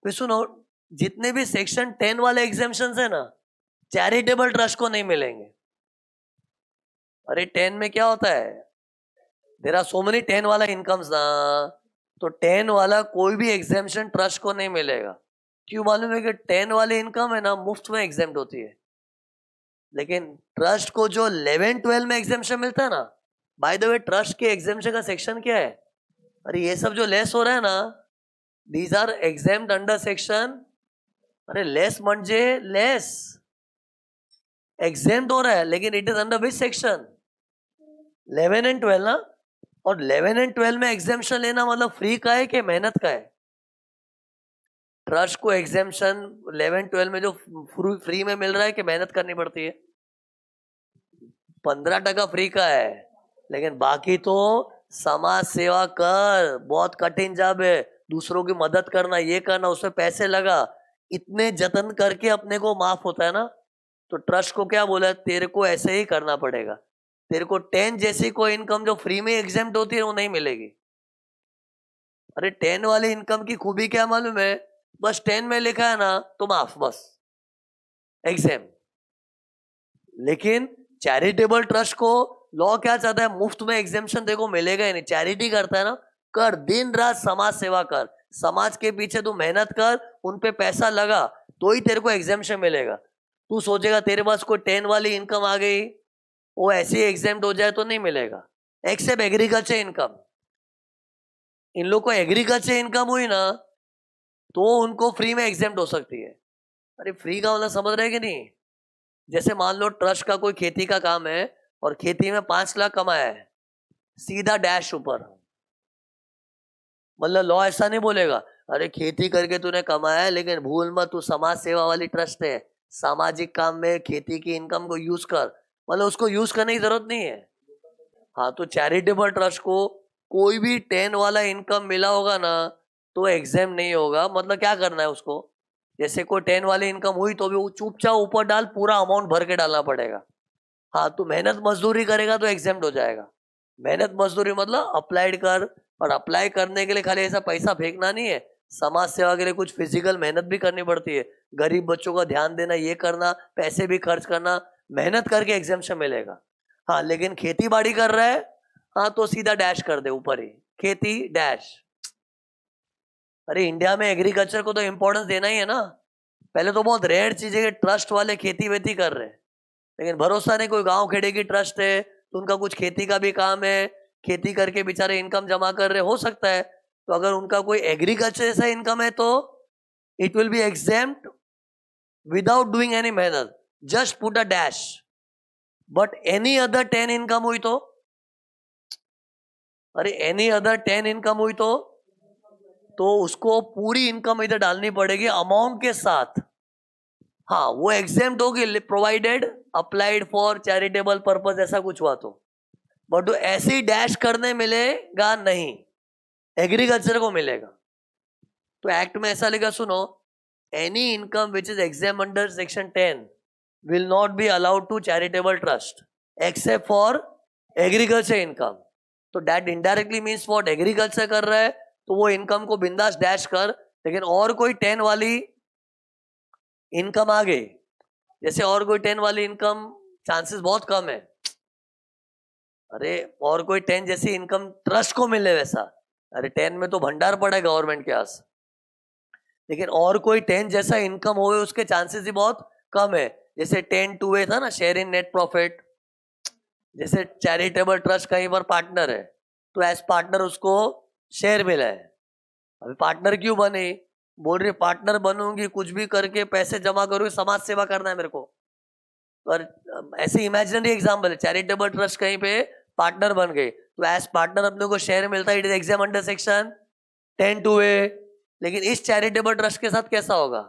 फिर सुनो, जितने भी सेक्शन 10 वाले एग्जाम्पशन है ना, चैरिटेबल ट्रस्ट को नहीं मिलेंगे। अरे 10 में क्या होता है, देर आर सो मेनी 10 वाला इनकम्स ना, तो 10 वाला कोई भी एग्जाम्पशन ट्रस्ट को नहीं मिलेगा। क्यों मालूम है कि 10 वाली इनकम है ना मुफ्त में एग्जाम्प्ट होती है, लेकिन ट्रस्ट को जो 11-12 में एग्जाम्पशन मिलता है ना, बाय द वे ट्रस्ट के एग्जाम्पशन का सेक्शन क्या है? अरे ये सब जो लेस हो रहा है ना, these are exempt under section, अरे लेस म्हणजे लेस एग्जाम्प्ट हो रहा है, लेकिन it is under which section? 11 and 12 ना। और 11 एंड 12 में एग्जाम्पशन लेना मतलब फ्री का है कि मेहनत का है? ट्रस्ट को एग्जाम्पशन 11-12 में जो फ्री में मिल रहा है कि मेहनत करनी पड़ती है? 15% फ्री का है, लेकिन बाकी तो समाज सेवा कर, बहुत कठिन जॉब है, दूसरों की मदद करना, ये करना, उसमें पैसे लगा, इतने जतन करके अपने को माफ होता है ना। तो ट्रस्ट को क्या बोला, तेरे को ऐसे ही करना पड़ेगा, तेरे को 10 जैसी कोई इनकम जो फ्री में एग्जाम्प्ट होती है वो नहीं मिलेगी। अरे 10 वाली इनकम की खूबी क्या मालूम है? बस 10 में लिखा है ना तो माफ, बस एग्जाम। लेकिन चैरिटेबल ट्रस्ट को लॉ क्या चाहता है, मुफ्त में एग्जाम्पशन देखो मिलेगा ही नहीं। चैरिटी करता है ना, कर, दिन रात समाज सेवा कर, समाज के पीछे तू मेहनत कर, उन पे पैसा लगा, तो ही तेरे को एग्जाम्पशन मिलेगा। तू सोचेगा तेरे पास कोई 10 वाली इनकम आ गई, वो ऐसे ही एग्जाम्प्ट हो जाए, तो नहीं मिलेगा। एक्सेप्ट एग्रीकल्चर इनकम, इन लोग को एग्रीकल्चर इनकम हुई ना तो उनको फ्री में एग्जाम्प्ट हो सकती है। अरे फ्री का मतलब समझ रहे कि नहीं? जैसे मान लो ट्रस्ट का कोई खेती का काम है और खेती में 5 लाख कमाया है, सीधा डैश ऊपर। मतलब लॉ ऐसा नहीं बोलेगा, अरे खेती करके तूने कमाया है लेकिन भूल मत तू समाज सेवा वाली ट्रस्ट है, सामाजिक काम में खेती की इनकम को यूज कर, मतलब उसको यूज करने की जरूरत नहीं है। हाँ, तो चैरिटेबल ट्रस्ट को कोई भी 10 वाला इनकम मिला होगा ना तो एग्जाम नहीं होगा। मतलब क्या करना है उसको, जैसे कोई 10 वाली इनकम हुई तो भी वो चुपचाप ऊपर डाल, पूरा अमाउंट भर के डालना पड़ेगा। हाँ, तू मेहनत मजदूरी करेगा तो एग्जाम्प्ट हो जाएगा। मेहनत मजदूरी मतलब अप्लाइड कर, और अप्लाई करने के लिए खाली ऐसा पैसा फेंकना नहीं है, समाज सेवा के लिए कुछ फिजिकल मेहनत भी करनी पड़ती है, गरीब बच्चों का ध्यान देना, ये करना, पैसे भी खर्च करना, मेहनत करके एग्जाम्पशन मिलेगा। हाँ, लेकिन खेती बाड़ी कर रहा है, हाँ तो सीधा डैश कर दे ऊपर ही, खेती डैश। अरे इंडिया में एग्रीकल्चर को तो इंपॉर्टेंस देना ही है ना। पहले तो बहुत रेयर चीज है कि ट्रस्ट वाले खेती वेती कर रहे हैं, लेकिन भरोसा नहीं, कोई गांव खेड़े की ट्रस्ट है तो उनका कुछ खेती का भी काम है, खेती करके बेचारे इनकम जमा कर रहे, हो सकता है। तो अगर उनका कोई एग्रीकल्चर जैसा इनकम है तो it will be exempt without doing any मेहनत, just put a dash. But any other 10 income हुई तो, अरे एनी अदर 10 इनकम हुई तो उसको पूरी इनकम इधर डालनी पड़ेगी अमाउंट के साथ। हाँ, वो एग्जाम्प्ट होगी provided applied for charitable purpose, ऐसा कुछ हुआ तो। बट वो ऐसे ही डैश करने मिलेगा नहीं, एग्रीकल्चर को मिलेगा। तो एक्ट में ऐसा लिखा, सुनो, any income which is exempt under section 10 will not be allowed to charitable trust except for agriculture income. तो that indirectly means what, agriculture कर रहा है तो वो इनकम को बिंदास डैश कर, लेकिन और कोई 10 वाली इनकम आ गई, जैसे और कोई 10 वाली इनकम, चांसेस बहुत कम है, अरे और कोई 10 जैसी इनकम ट्रस्ट को मिले वैसा, अरे 10 में तो भंडार पड़ा है गवर्नमेंट के पास, लेकिन और कोई 10 जैसा इनकम हो उसके चांसेस ही बहुत कम है। जैसे 10-2 था ना, शेयर इन नेट प्रॉफिट, जैसे चैरिटेबल ट्रस्ट कहीं पर पार्टनर है तो एज पार्टनर उसको शेयर मिला है। अभी पार्टनर क्यों बने, बोल रही पार्टनर बनूंगी, कुछ भी करके पैसे जमा करूंगी, समाज सेवा करना है मेरे को। और ऐसे इमेजिनरी एग्जाम्पल है, चैरिटेबल ट्रस्ट कहीं पे पार्टनर बन गए तो एज पार्टनर अपने को शेयर मिलता है, it is exempt under section 10(2)A। लेकिन इस चैरिटेबल ट्रस्ट के साथ कैसा होगा,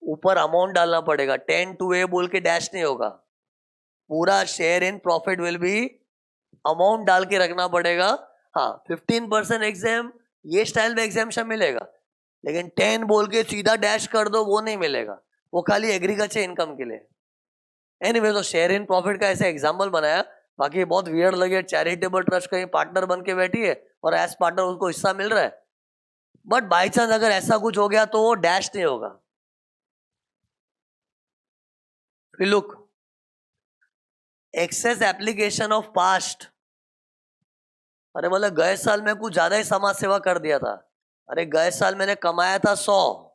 ऊपर अमाउंट डालना पड़ेगा, 10(2)A बोल के डैश नहीं होगा, पूरा share in profit will be, amount डाल के रखना पड़ेगा। हाँ, 15% एग्जाम, ये स्टाइल में एग्जामेशन मिलेगा, लेकिन 10 बोल के सीधा डैश कर दो वो नहीं मिलेगा, वो खाली एग्रीकल्चर इनकम के लिए। एनीवे, तो शेयर इन प्रॉफिट का ऐसे एग्जांपल बनाया, बाकी बहुत वियर्ड लगे, चैरिटेबल ट्रस्ट कहीं पार्टनर बन के बैठी है और एज पार्टनर उसको हिस्सा मिल रहा है। बट बाई चांस अगर ऐसा कुछ हो गया तो वो डैश नहीं होगा. Look, excess application of past. अरे मतलब गए साल में कुछ ज्यादा ही समाज सेवा कर दिया था. अरे गए साल मैंने कमाया था 100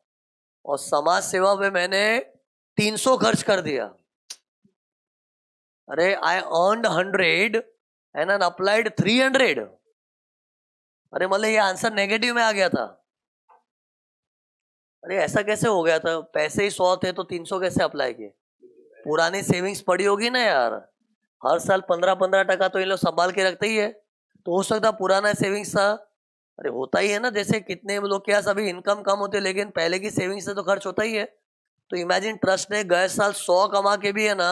और समाज सेवा पे मैंने 300 खर्च कर दिया. अरे आई अर्नड 100 एंड एन अप्लाइड 300. अरे मतलब ये आंसर नेगेटिव में आ गया था. अरे ऐसा कैसे हो गया था? पैसे ही 100 थे तो 300 कैसे अप्लाई किए? पुरानी सेविंग्स पड़ी होगी ना यार. हर साल 15-15% तो इन लोग संभाल के रखते ही है. तो हो सकता पुराना सेविंग्स था. अरे होता ही है ना, जैसे कितने लोग के पास अभी इनकम कम होती है लेकिन पहले की सेविंग्स से तो खर्च होता ही है. तो इमेजिन ट्रस्ट ने गए साल 100 कमा के भी है ना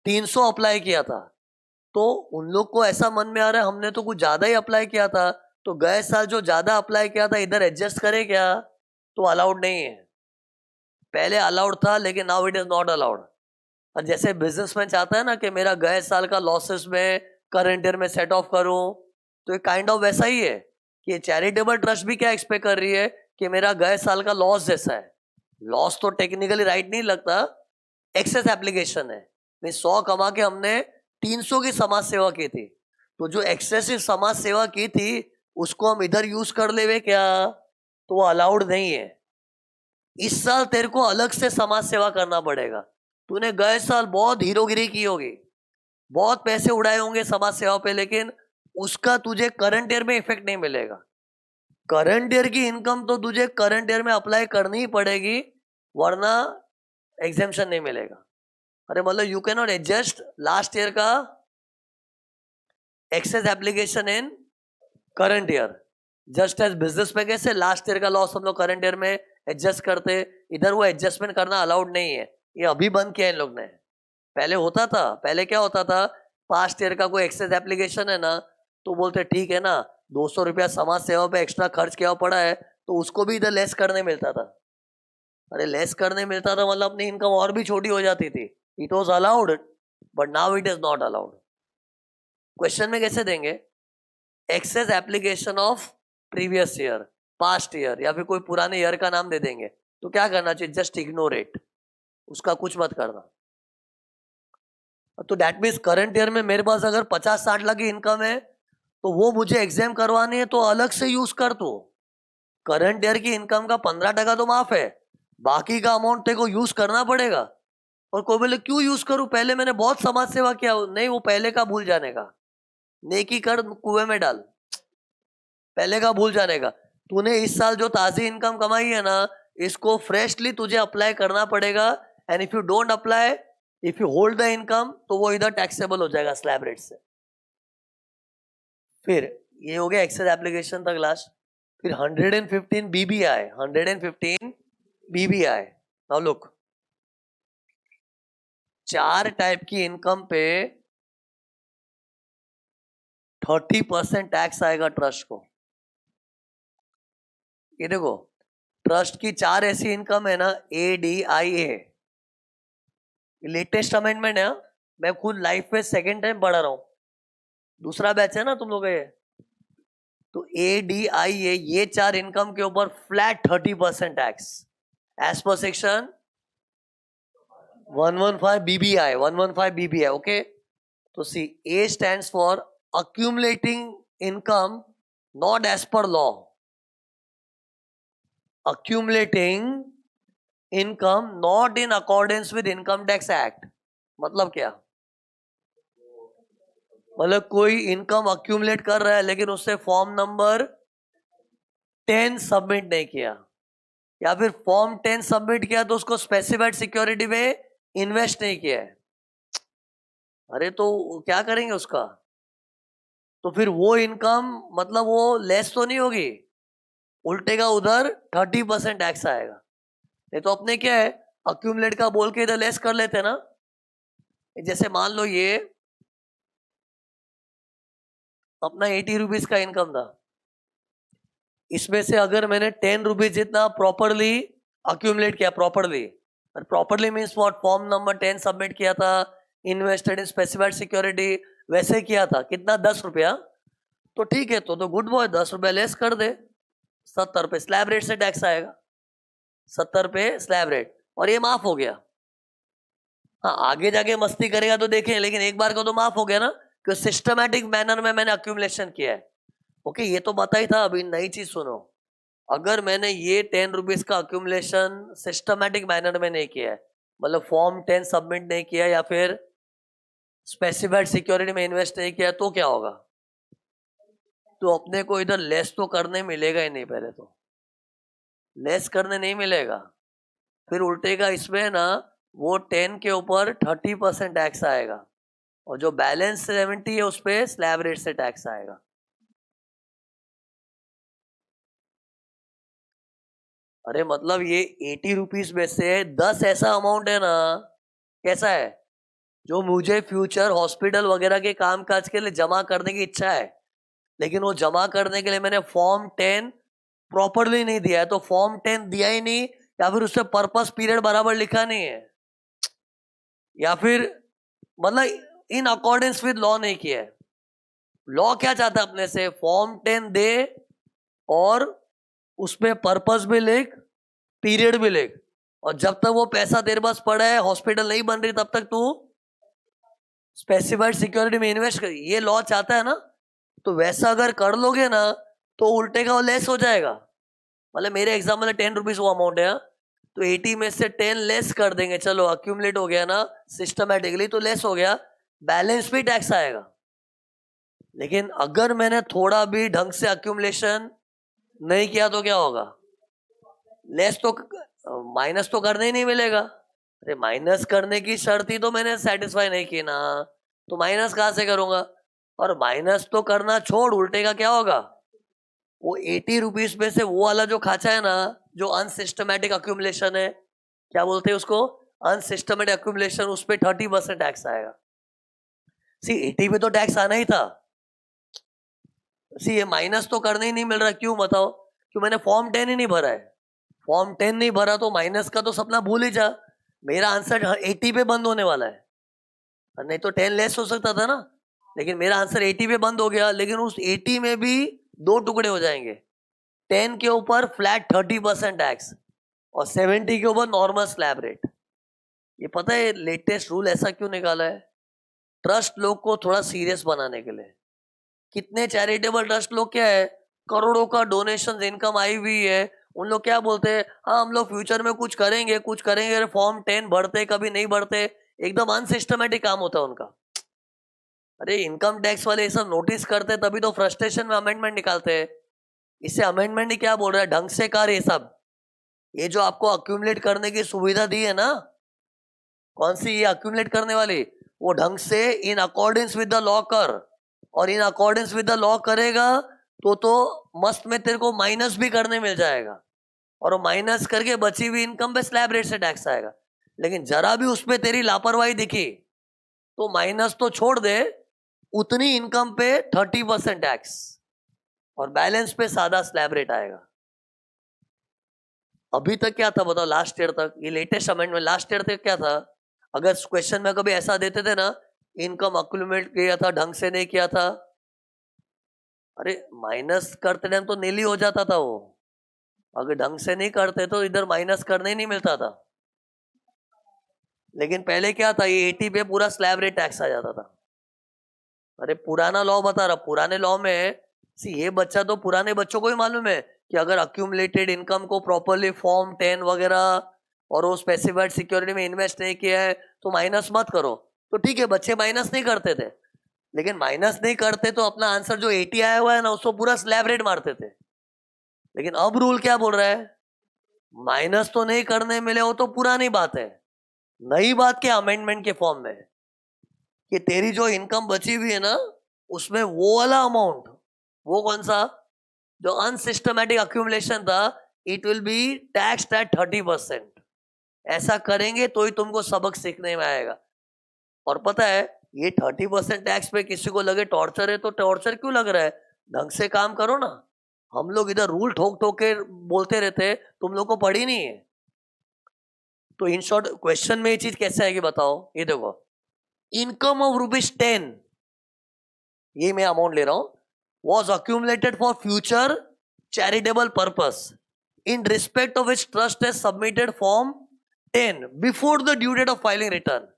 300 अप्लाई किया था. तो उन लोग को ऐसा मन में आ रहा है हमने तो कुछ ज्यादा ही अप्लाई किया था, तो गए साल जो ज्यादा अप्लाई किया था इधर एडजस्ट करे क्या? तो अलाउड नहीं है. पहले अलाउड था लेकिन now it is not allowed. और जैसे बिजनेसमैन चाहता है ना कि मेरा गए साल का लॉसेस में करंट ईयर में सेट ऑफ करूं, तो ये काइंड ऑफ वैसा ही है कि चैरिटेबल ट्रस्ट भी क्या एक्सपेक्ट कर रही है कि मेरा गए साल का लॉस जैसा है. लॉस तो टेक्निकली राइट नहीं लगता, एक्सेस एप्लीकेशन है. 100 कमा के हमने 300 की समाज सेवा की थी, तो जो एक्सेसिव समाज सेवा की थी उसको हम इधर यूज कर लेवे क्या? तो वो अलाउड नहीं है. इस साल तेरे को अलग से समाज सेवा करना पड़ेगा. तूने गए साल बहुत हीरोगिरी की होगी, बहुत पैसे उड़ाए होंगे समाज सेवा पे, लेकिन उसका तुझे करंट ईयर में इफेक्ट नहीं मिलेगा. करंट ईयर की इनकम तो तुझे करंट ईयर में अप्लाई करनी ही पड़ेगी, वरना एग्जेम्पशन नहीं मिलेगा. अरे मतलब you can not adjust last year का excess application in current year. Just as business में कैसे लास्ट ईयर का लॉस हम लोग करंट ईयर में एडजस्ट करते, इधर वो एडजस्टमेंट करना अलाउड नहीं है. ये अभी बंद किया इन लोग ने. पहले होता था. पहले क्या होता था, पास्ट ईयर का कोई एक्सेस एप्लीकेशन है ना तो बोलते ठीक है ना 200 रुपया समाज सेवा पे एक्स्ट्रा खर्च किया पड़ा है तो उसको भी इधर लेस करने मिलता था. अरे लेस करने मिलता था मतलब अपनी इनकम और भी छोटी हो जाती थी. It was allowed but now it is not allowed. Question में कैसे देंगे? Excess application of previous year, past year या फिर कोई पुराने ईयर का नाम दे देंगे. तो क्या करना चाहिए? जस्ट इग्नोर इट, उसका कुछ मत करना. तो दैट मीन्स करंट ईयर में मेरे पास अगर 50-60 लाख की इनकम है तो वो मुझे एग्जाम करवानी है तो अलग से यूज कर. तो करंट ईयर की इनकम का 15% तो माफ है, बाकी का अमाउंट तेरे को यूज करना पड़ेगा. और कोई बोले क्यों यूज करूं, पहले मैंने बहुत समाज सेवा किया. नहीं, वो पहले का भूल जाने का. नेकी कर कुएं में डाल, पहले का भूल जाने का. तूने इस साल जो ताजी इनकम कमाई है ना इसको फ्रेशली तुझे अप्लाई करना पड़ेगा. And if you don't apply, if you hold the income तो वो इधर टैक्सेबल हो जाएगा स्लैब रेट से. फिर ये हो गया एक्सेस एप्लीकेशन तक लास्ट. फिर 115 BBI. 115 BBI. Now look, 4 type की इनकम पे 30% टैक्स आएगा ट्रस्ट को. ये देखो, ट्रस्ट की 4 ऐसी इनकम है ना, ADIA. लेटेस्ट अमेंडमेंट है. मैं खुद लाइफ में सेकेंड टाइम पढ़ा रहा हूं, दूसरा बैच है ना तुम लोग. ये तो ADIA, ये 4 इनकम के ऊपर flat 30% tax as per section 115 BBI. 115 BBI. Okay. तो see, A stands for accumulating income not as per law. Accumulating income not in accordance with Income Tax Act. मतलब क्या? मतलब कोई इनकम अक्यूमुलेट कर रहा है लेकिन उससे फॉर्म नंबर 10 सबमिट नहीं किया, या फिर फॉर्म 10 सबमिट किया तो उसको स्पेसिफाइड सिक्योरिटी में इन्वेस्ट नहीं किया है. अरे तो क्या करेंगे उसका? तो फिर वो इनकम मतलब वो लेस तो नहीं होगी, उल्टे का उधर 30% टैक्स आएगा. नहीं तो अपने क्या है, अक्यूमुलेट का बोल के इधर लेस कर लेते ना. जैसे मान लो ये अपना 80 रुपीज का इनकम था, इसमें से अगर मैंने 10 रुपीज जितना प्रॉपरली अक्यूमुलेट किया, properly, properly means what, form number 10 submit किया था, इन्वेस्टेड इन स्पेसिफाइड सिक्योरिटी वैसे किया था, कितना 10 रुपया, तो ठीक है. तो गुड बॉय, 10 रुपया लेस कर दे. 70 पे स्लैब रेट से टैक्स आएगा, 70 पे स्लैब रेट, और ये माफ हो गया। हाँ, आगे जाके मस्ती करेगा तो देखें, लेकिन एक बार को तो माफ हो गया ना, कि सिस्टमैटिक मैनर में मैंने अक्यूमुलेशन किया है। ओके, ये तो पता ही था। अभी नई चीज सुनो, अगर मैंने ये 10 रुपीज का अक्यूमुलेशन सिस्टमैटिक मैनर में नहीं किया है, मतलब फॉर्म 10 सबमिट नहीं किया या फिर स्पेसिफाइड सिक्योरिटी में इन्वेस्ट नहीं किया, तो क्या होगा? तो अपने को इधर लेस तो करने मिलेगा ही नहीं, पहले तो लेस करने नहीं मिलेगा, फिर उल्टेगा इसमें ना, वो 10 के ऊपर 30% टैक्स आएगा, और जो बैलेंस 70 है उस पर स्लैब रेट से टैक्स आएगा। अरे मतलब ये 80 रुपीज में से 10 ऐसा अमाउंट है ना, कैसा है, जो मुझे फ्यूचर हॉस्पिटल वगैरह के काम काज के लिए जमा करने की इच्छा है, लेकिन वो जमा करने के लिए मैंने फॉर्म 10 प्रॉपरली नहीं दिया है, तो फॉर्म 10 दिया ही नहीं, या फिर उससे पर्पस पीरियड बराबर लिखा नहीं है, या फिर मतलब इन अकॉर्डेंस विद लॉ नहीं किया है। लॉ क्या चाहता है अपने से, फॉर्म 10 दे और उसमें पर्पस भी लिख, पीरियड भी लिख, और जब तक वो पैसा तेरे पास पड़ा है, हॉस्पिटल नहीं बन रही, तब तक तू स्पेसिफाइड सिक्योरिटी में इन्वेस्ट कर, ये लॉ चाहता है ना। तो वैसा अगर कर लोगे ना, तो उल्टे का वो लेस हो जाएगा। मतलब मेरे एग्जाम्पल में 10 रुपीज वो अमाउंट है, तो 80 में से 10 लेस कर देंगे, चलो अक्यूमुलेट हो गया ना सिस्टमैटिकली, तो लेस हो गया, बैलेंस पे टैक्स आएगा। लेकिन अगर मैंने थोड़ा भी ढंग से अक्यूमुलेशन नहीं किया तो क्या होगा, लेस तो, माइनस तो करने ही नहीं मिलेगा। अरे माइनस करने की शर्त ही तो मैंने सेटिस्फाई नहीं की ना, तो माइनस कहां से करूंगा? और माइनस तो करना छोड़, उल्टे का क्या होगा, वो 80 रुपीज में से वो वाला जो खाचा है ना, जो अनसिस्टमैटिक अक्यूमुलेशन है, क्या बोलते हैं उसको, अनसिस्टमैटिक अक्यूमुलेशन, उस पर 30% टैक्स आएगा। सी 80 पे तो टैक्स आना ही था। सी ये माइनस तो करने ही नहीं मिल रहा, क्यों बताओ? क्यों, मैंने फॉर्म 10 ही नहीं भरा है। फॉर्म 10 नहीं भरा तो माइनस का तो सपना भूल ही जा, मेरा आंसर 80 पे बंद होने वाला है। नहीं तो 10 लेस हो सकता था ना, लेकिन मेरा आंसर 80 पे बंद हो गया, लेकिन उस 80 में भी दो टुकड़े हो जाएंगे, 10 के ऊपर फ्लैट 30% टैक्स, और 70 के ऊपर नॉर्मल स्लैब रेट। ये पता है लेटेस्ट रूल ऐसा क्यों निकाला है? ट्रस्ट लोग को थोड़ा सीरियस बनाने के लिए। कितने चैरिटेबल ट्रस्ट लोग क्या है, करोड़ों का डोनेशन इनकम आई हुई है, उन लोग क्या बोलते हैं, हाँ हम लोग फ्यूचर में कुछ करेंगे कुछ करेंगे, फॉर्म 10 भरते कभी नहीं भरते, एकदम अनसिस्टमेटिक काम होता है उनका। अरे इनकम टैक्स वाले ये सब नोटिस करते तभी तो फ्रस्ट्रेशन में अमेंडमेंट निकालते हैं। इससे अमेंडमेंट ही क्या बोल रहा है, ढंग से कर ये सब, ये जो आपको अक्यूमुलेट करने की सुविधा दी है ना, कौन सी ये अक्यूमुलेट करने वाली, वो ढंग से in accordance with the law कर, और in accordance with the law करेगा तो मस्त में तेरे को माइनस भी करने मिल जाएगा, और माइनस करके बची हुई इनकम पे स्लैब रेट से टैक्स आएगा। लेकिन जरा भी उसमें तेरी लापरवाही दिखी तो माइनस तो छोड़ दे, उतनी इनकम पे 30% टैक्स, और बैलेंस पे सादा स्लैब रेट आएगा। अभी तक क्या था बताओ, लास्ट ईयर तक, ये लेटेस्ट अमेंडमेंट, लास्ट ईयर तक क्या था, अगर क्वेश्चन में कभी ऐसा देते थे ना, इनकम अक्यूमुलेट किया था ढंग से नहीं किया था, अरे माइनस करते टाइम तो नीली हो जाता था वो, अगर ढंग से नहीं करते तो इधर माइनस करने ही नहीं मिलता था। लेकिन पहले क्या था, ये 80 पे पूरा स्लैब रेट टैक्स आ जाता था। अरे पुराना लॉ बता रहा, पुराने लॉ में ये बच्चा तो पुराने बच्चों को ही मालूम है कि अगर अक्यूमुलेटेड इनकम को प्रॉपरली फॉर्म 10 वगैरह और वो स्पेसिफाइड सिक्योरिटी में इन्वेस्ट नहीं किया है तो माइनस मत करो, तो ठीक है, बच्चे माइनस नहीं करते थे। लेकिन माइनस नहीं करते तो अपना आंसर जो 80 आया हुआ है ना, उसको पूरा स्लैब रेट मारते थे। लेकिन अब रूल क्या बोल रहा है, माइनस तो नहीं करने मिले, वो तो पुरानी बात है, नई बात के अमेंडमेंट के फॉर्म में कि तेरी जो इनकम बची हुई है ना, उसमें वो वाला अमाउंट, वो कौन सा, जो अनसिस्टमैटिक अक्यूमुलेशन था, it will B taxed eight 30%। ऐसा करेंगे तो ही तुमको सबक सीखने में आएगा। और पता है ये 30% टैक्स पे किसी को लगे टॉर्चर है, तो टॉर्चर क्यों लग रहा है, ढंग से काम करो ना। हम लोग इधर रूल ठोक ठोक के बोलते रहते, तुम लोग को पढ़ी नहीं है। तो इन शॉर्ट क्वेश्चन में ये चीज कैसे आएगी बताओ, ये देखो, इनकम ऑफ ₹10, ये मैं अमाउंट ले रहा हूं, was accumulated for future charitable purpose in respect of which trust has submitted form 10 before the due date of filing return.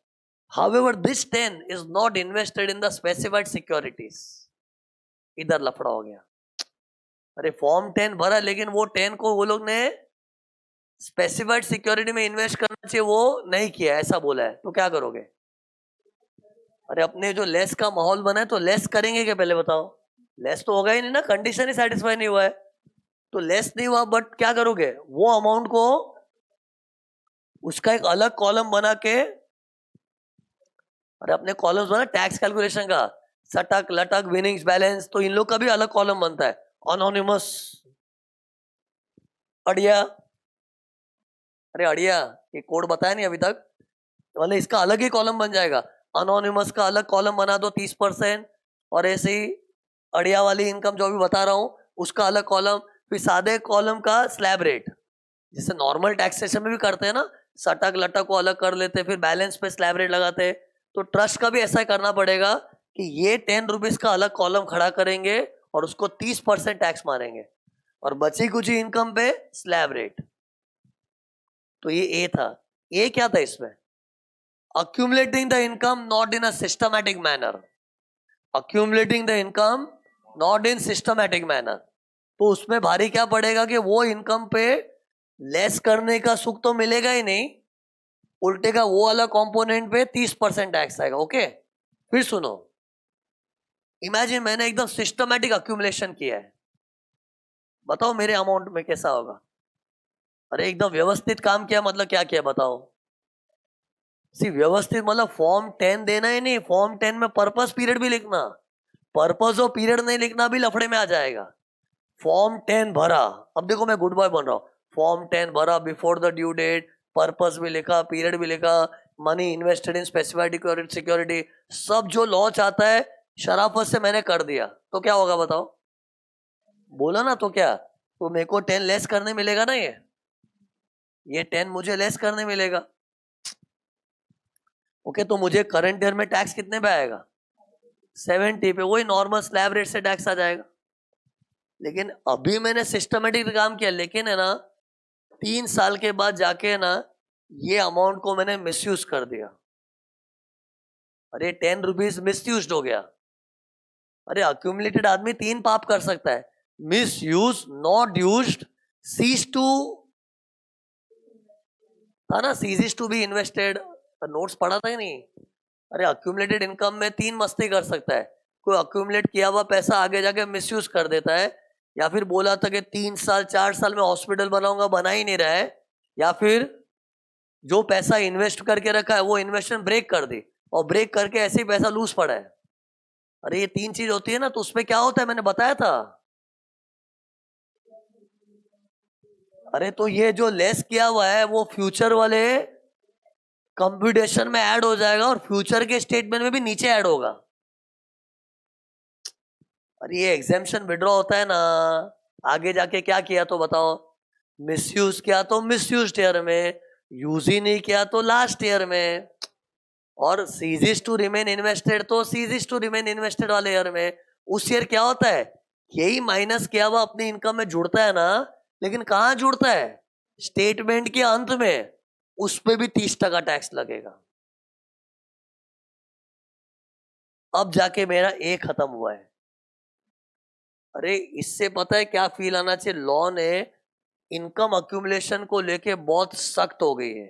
However, this 10 is not invested in the specified securities. इधर लफड़ा हो गया. अरे form 10 भरा लेकिन वो 10 को वो लोग ने स्पेसिफाइड सिक्योरिटी में इन्वेस्ट करना चाहिए वो नहीं किया, ऐसा बोला है. तो क्या करोगे? अरे अपने जो लेस का माहौल बना है तो लेस करेंगे क्या? पहले बताओ. लेस तो होगा ही नहीं ना, कंडीशन ही सेटिस्फाई नहीं हुआ है तो लेस नहीं हुआ. बट क्या करोगे? वो अमाउंट को उसका एक अलग कॉलम बना के, अरे अपने कॉलम्स बना टैक्स कैलकुलेशन का, सटक लटक विनिंग्स बैलेंस, तो इन लोग का भी अलग कॉलम बनता है. अनोनिमस अड़िया, अरे अड़िया ये कोड बताया नहीं अभी तक, मतलब इसका अलग ही कॉलम बन जाएगा. अनोनिमस का अलग कॉलम बना दो 30%, और ऐसे ही अड़िया वाली इनकम जो अभी बता रहा हूं उसका अलग कॉलम. फिर सादे कॉलम का स्लैब रेट, जिसे नॉर्मल टैक्सेशन में भी करते हैं ना, सटक लटक को अलग कर लेते, फिर बैलेंस पे स्लैब रेट लगाते. तो ट्रस्ट का भी ऐसा ही करना पड़ेगा कि ये 10 रुपीज का अलग कॉलम खड़ा करेंगे और उसको 30% टैक्स मारेंगे और बची कुछ इनकम पे स्लैब रेट. तो ये ए था. ए क्या था इसमें? accumulating the income not in a systematic manner. accumulating the income not in systematic manner. तो उसमें भारी क्या पड़ेगा कि वो इनकम पे लेस करने का सुख तो मिलेगा ही नहीं, उल्टे का वो वाला कंपोनेंट पे 30% टैक्स आएगा. ओके, फिर सुनो. इमेजिन मैंने एकदम सिस्टमैटिक अक्यूमुलेशन किया है, बताओ मेरे अमाउंट में कैसा होगा? अरे एकदम व्यवस्थित काम किया, मतलब क्या किया बताओ? व्यवस्थित मतलब फॉर्म 10 देना ही नहीं, फॉर्म 10 में पर्पस पीरियड भी लिखना. पर्पस और पीरियड नहीं लिखना भी लफड़े में आ जाएगा. फॉर्म 10 भरा, अब देखो मैं गुड बॉय बन रहा हूं. फॉर्म 10 भरा before the due date, purpose भी लिखा, पीरियड भी लिखा, money invested in specified security, सब जो लॉ चाहता है शराफत से मैंने कर दिया. तो क्या होगा बताओ? बोला ना. तो क्या, तो मेरे को 10 लेस करने मिलेगा ना, ये 10 मुझे लेस करने मिलेगा. ओके, तो मुझे करंट ईयर में टैक्स कितने पे आएगा? 70 पे. वही नॉर्मल स्लैब रेट से टैक्स आ जाएगा. लेकिन अभी मैंने सिस्टमेटिक काम किया, लेकिन है ना 3 साल के बाद जाके ना ये अमाउंट को मैंने मिसयूज कर दिया. अरे 10 रुपीज मिसयूज हो गया. अरे अक्यूमुलेटेड आदमी 3 पाप कर सकता है: misuse, not used, ceases to, था ना, ceases to be invested. Notes पढ़ा था ही नहीं? अरे अक्यूमुलेटेड इनकम में 3 मस्ती कर सकता है. कोई अक्यूमुलेट किया हुआ पैसा आगे जाके मिसयूज कर देता है, या फिर बोला था कि 3 साल 4 साल में हॉस्पिटल बनाऊंगा, बना ही नहीं रहा है, या फिर जो पैसा इन्वेस्ट करके रखा है वो इन्वेस्टमेंट ब्रेक कर दी और ब्रेक करके ऐसे ही पैसा लूज पड़ा है. अरे ये 3 चीज होती है ना, तो उसमें क्या होता है मैंने बताया था. अरे तो ये जो लेस किया हुआ है वो फ्यूचर वाले कंप्यूटेशन में ऐड हो जाएगा और फ्यूचर के स्टेटमेंट में भी नीचे ऐड होगा. अरे ये एग्जेम्पशन विड्रॉ होता है ना, आगे जाके क्या किया तो बताओ? मिसयूज किया तो मिसयूज ईयर में, यूज ही नहीं किया तो लास्ट ईयर में, और सीजीज टू रिमेन इन्वेस्टेड तो सीजीज टू रिमेन इन्वेस्टेड वाले ईयर में. उस ईयर क्या होता है, यही माइनस किया हुआ अपनी इनकम में जुड़ता है ना, लेकिन कहां जुड़ता है? स्टेटमेंट के अंत में. उस पे भी 30% टैक्स लगेगा. अब जाके मेरा ए खत्म हुआ है. अरे इससे पता है क्या फील आना चाहिए? लॉ ने इनकम अक्यूमुलेशन को लेके बहुत सख्त हो गई है.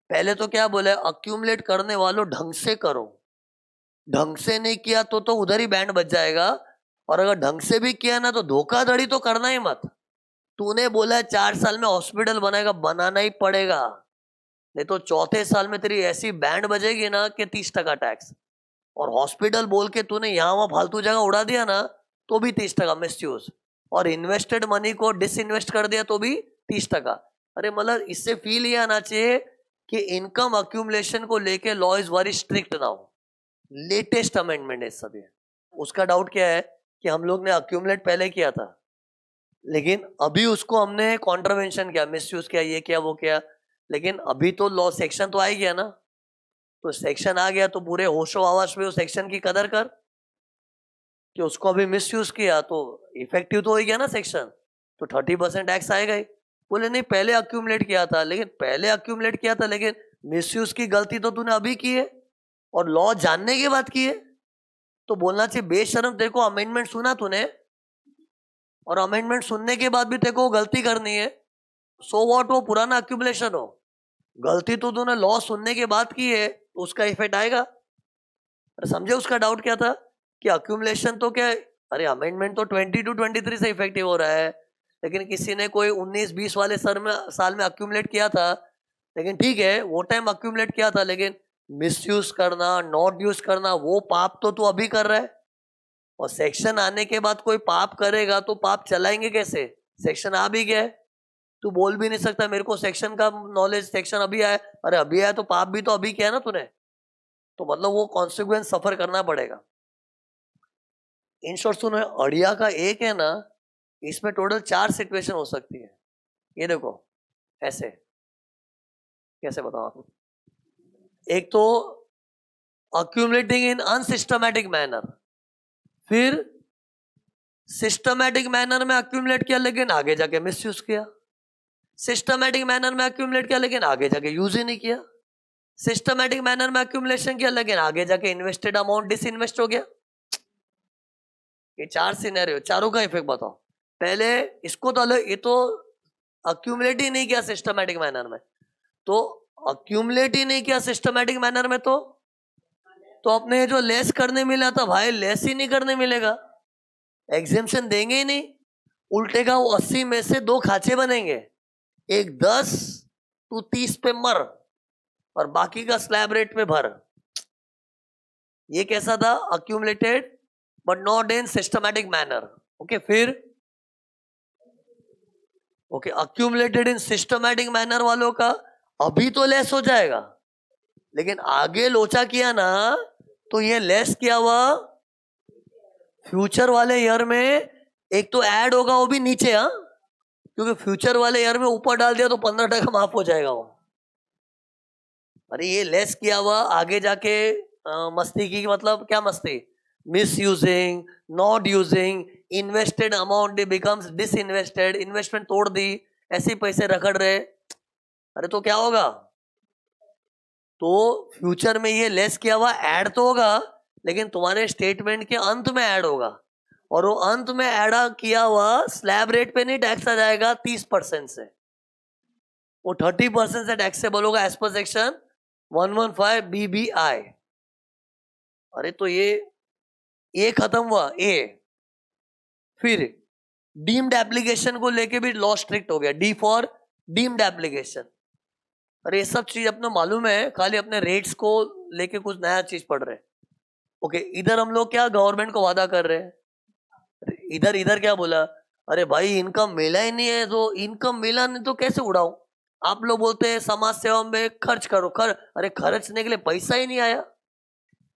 पहले तो क्या बोले, अक्यूमुलेट करने वालों ढंग से करो, ढंग से नहीं किया तो उधर ही बैंड बच जाएगा, और अगर ढंग से भी किया ना तो धोखाधड़ी तो करना ही मत. तूने बोला 4 साल में हॉस्पिटल बनाएगा, बनाना ही पड़ेगा, नहीं तो चौथे साल में तेरी ऐसी बैंड बजेगी ना कि 30% टैक्स. और हॉस्पिटल बोल के तूने यहाँ वहां फालतू जगह उड़ा दिया ना तो भी 30% मिसयूज, और इन्वेस्टेड मनी को डिसइन्वेस्ट कर दिया तो भी 30%. अरे मतलब इससे फील ये आना चाहिए कि इनकम अक्यूमुलेशन को लेके law is very strict now. Latest amendment है सभी. उसका डाउट क्या है कि हम लोग ने अक्यूमुलेट पहले किया था, लेकिन अभी उसको हमने कॉन्ट्रवेंशन किया, मिसयूज किया, ये किया वो किया. लेकिन अभी तो लॉ सेक्शन तो आ ही गया ना, तो सेक्शन आ गया तो पूरे होशो हवास में उस सेक्शन की कदर कर कि उसको अभी मिसयूज किया तो इफेक्टिव तो हो गया ना सेक्शन. तो 30% टैक्स आएगा ही। बोले नहीं पहले अक्यूमुलेट किया था, लेकिन मिसयूज की गलती तो तूने अभी की है और लॉ जानने के बाद की है। तो बोलना चाहिए बेशरम, तेरे को अमेंडमेंट सुना तूने और अमेंडमेंट सुनने के बाद भी तेरे को गलती करनी है, सो व्हाट, वो पुराना अक्यूमुलेशन हो, गलती तो तूने लॉ सुनने के बाद की है तो उसका इफेक्ट आएगा। अरे समझे उसका डाउट क्या था कि अक्यूमुलेशन तो क्या है, अरे अमेंडमेंट तो 20 to 23 से इफेक्टिव हो रहा है, लेकिन किसी ने कोई 19-20 वाले साल में अक्यूमुलेट किया था, लेकिन ठीक है वो टाइम अक्यूमुलेट किया था, लेकिन मिसयूज करना, नॉट यूज करना, वो पाप तो तू अभी कर रहा है। और सेक्शन आने के बाद कोई पाप करेगा तो पाप चलाएंगे कैसे, सेक्शन आ भी गया है, तू बोल भी नहीं सकता मेरे को सेक्शन का नॉलेज, सेक्शन अभी आया, अरे अभी आया तो पाप भी तो अभी किया ना तूने, तो मतलब वो कॉन्सिक्वेंस सफर करना पड़ेगा। इन शॉर्ट सुनो, अड़िया का एक है ना, इसमें टोटल 4 सिचुएशन हो सकती है। ये देखो ऐसे, कैसे बताओ आपको, एक तो अक्यूमुलेटिंग इन अनसिस्टमैटिक मैनर, फिर सिस्टमैटिक मैनर में अक्यूमुलेट किया लेकिन आगे जाके मिसयूज किया, सिस्टमैटिक मैनर में अक्यूमुलेट किया लेकिन आगे जाके यूज ही नहीं किया, सिस्टमैटिक मैनर में अक्यूमुलेशन किया लेकिन आगे जाके इन्वेस्टेड अमाउंट डिसइन्वेस्ट हो गया। ये 4 सिनेरियो, चारों का इफेक्ट बताओ। पहले इसको तो अलग, ये तो अक्यूमुलेट ही नहीं किया सिस्टमैटिक मैनर में, तो अक्यूमुलेट ही नहीं किया सिस्टमैटिक मैनर में, तो अपने जो लेस करने मिला था भाई, लेस ही नहीं करने मिलेगा, एग्जेम्पशन देंगे ही नहीं, उल्टे का वो 80 में से 2 खांचे बनेंगे, एक 10 to 30 पे मर और बाकी का स्लैब रेट पे भर। ये कैसा था, accumulated but not in systematic manner. Okay, फिर okay, accumulated in systematic manner वालों का अभी तो लेस हो जाएगा, लेकिन आगे लोचा किया ना तो ये लेस किया हुआ फ्यूचर वाले ईयर में एक तो ऐड होगा, वो भी नीचे, हाँ, क्योंकि फ्यूचर वाले ईयर में ऊपर डाल दिया तो 15% माफ हो जाएगा वो। अरे ये लेस किया हुआ आगे जाके मस्ती की, मतलब क्या मस्ती, misusing, not using, invested amount becomes disinvested, investment तोड़ दी, ऐसे पैसे रखड़ रहे, अरे तो क्या होगा, तो फ्यूचर में ये लेस किया हुआ ऐड तो होगा, लेकिन तुम्हारे स्टेटमेंट के अंत में ऐड होगा, और वो अंत में ऐड किया हुआ स्लैब रेट पे नहीं टैक्स आ जाएगा 30% से, वो 30% से टैक्सेबल होगा एज पर सेक्शन 115 BBI। अरे तो ये खत्म हुआ ए। फिर डीम्ड एप्लीकेशन को लेके भी लॉ स्ट्रिक्ट हो गया, डी फॉर डीम्ड एप्लीकेशन। अरे ये सब चीज अपने मालूम है, खाली अपने रेट्स को लेके कुछ नया चीज पढ़ रहे हैं। ओके, इधर हम लोग क्या गवर्नमेंट को वादा कर रहे हैं, इधर क्या बोला, अरे भाई इनकम मिला ही नहीं है, तो इनकम मिला नहीं तो कैसे उड़ाऊं, आप लोग बोलते हैं समाज सेवा में खर्च करो, अरे खर्चने के लिए पैसा ही नहीं आया,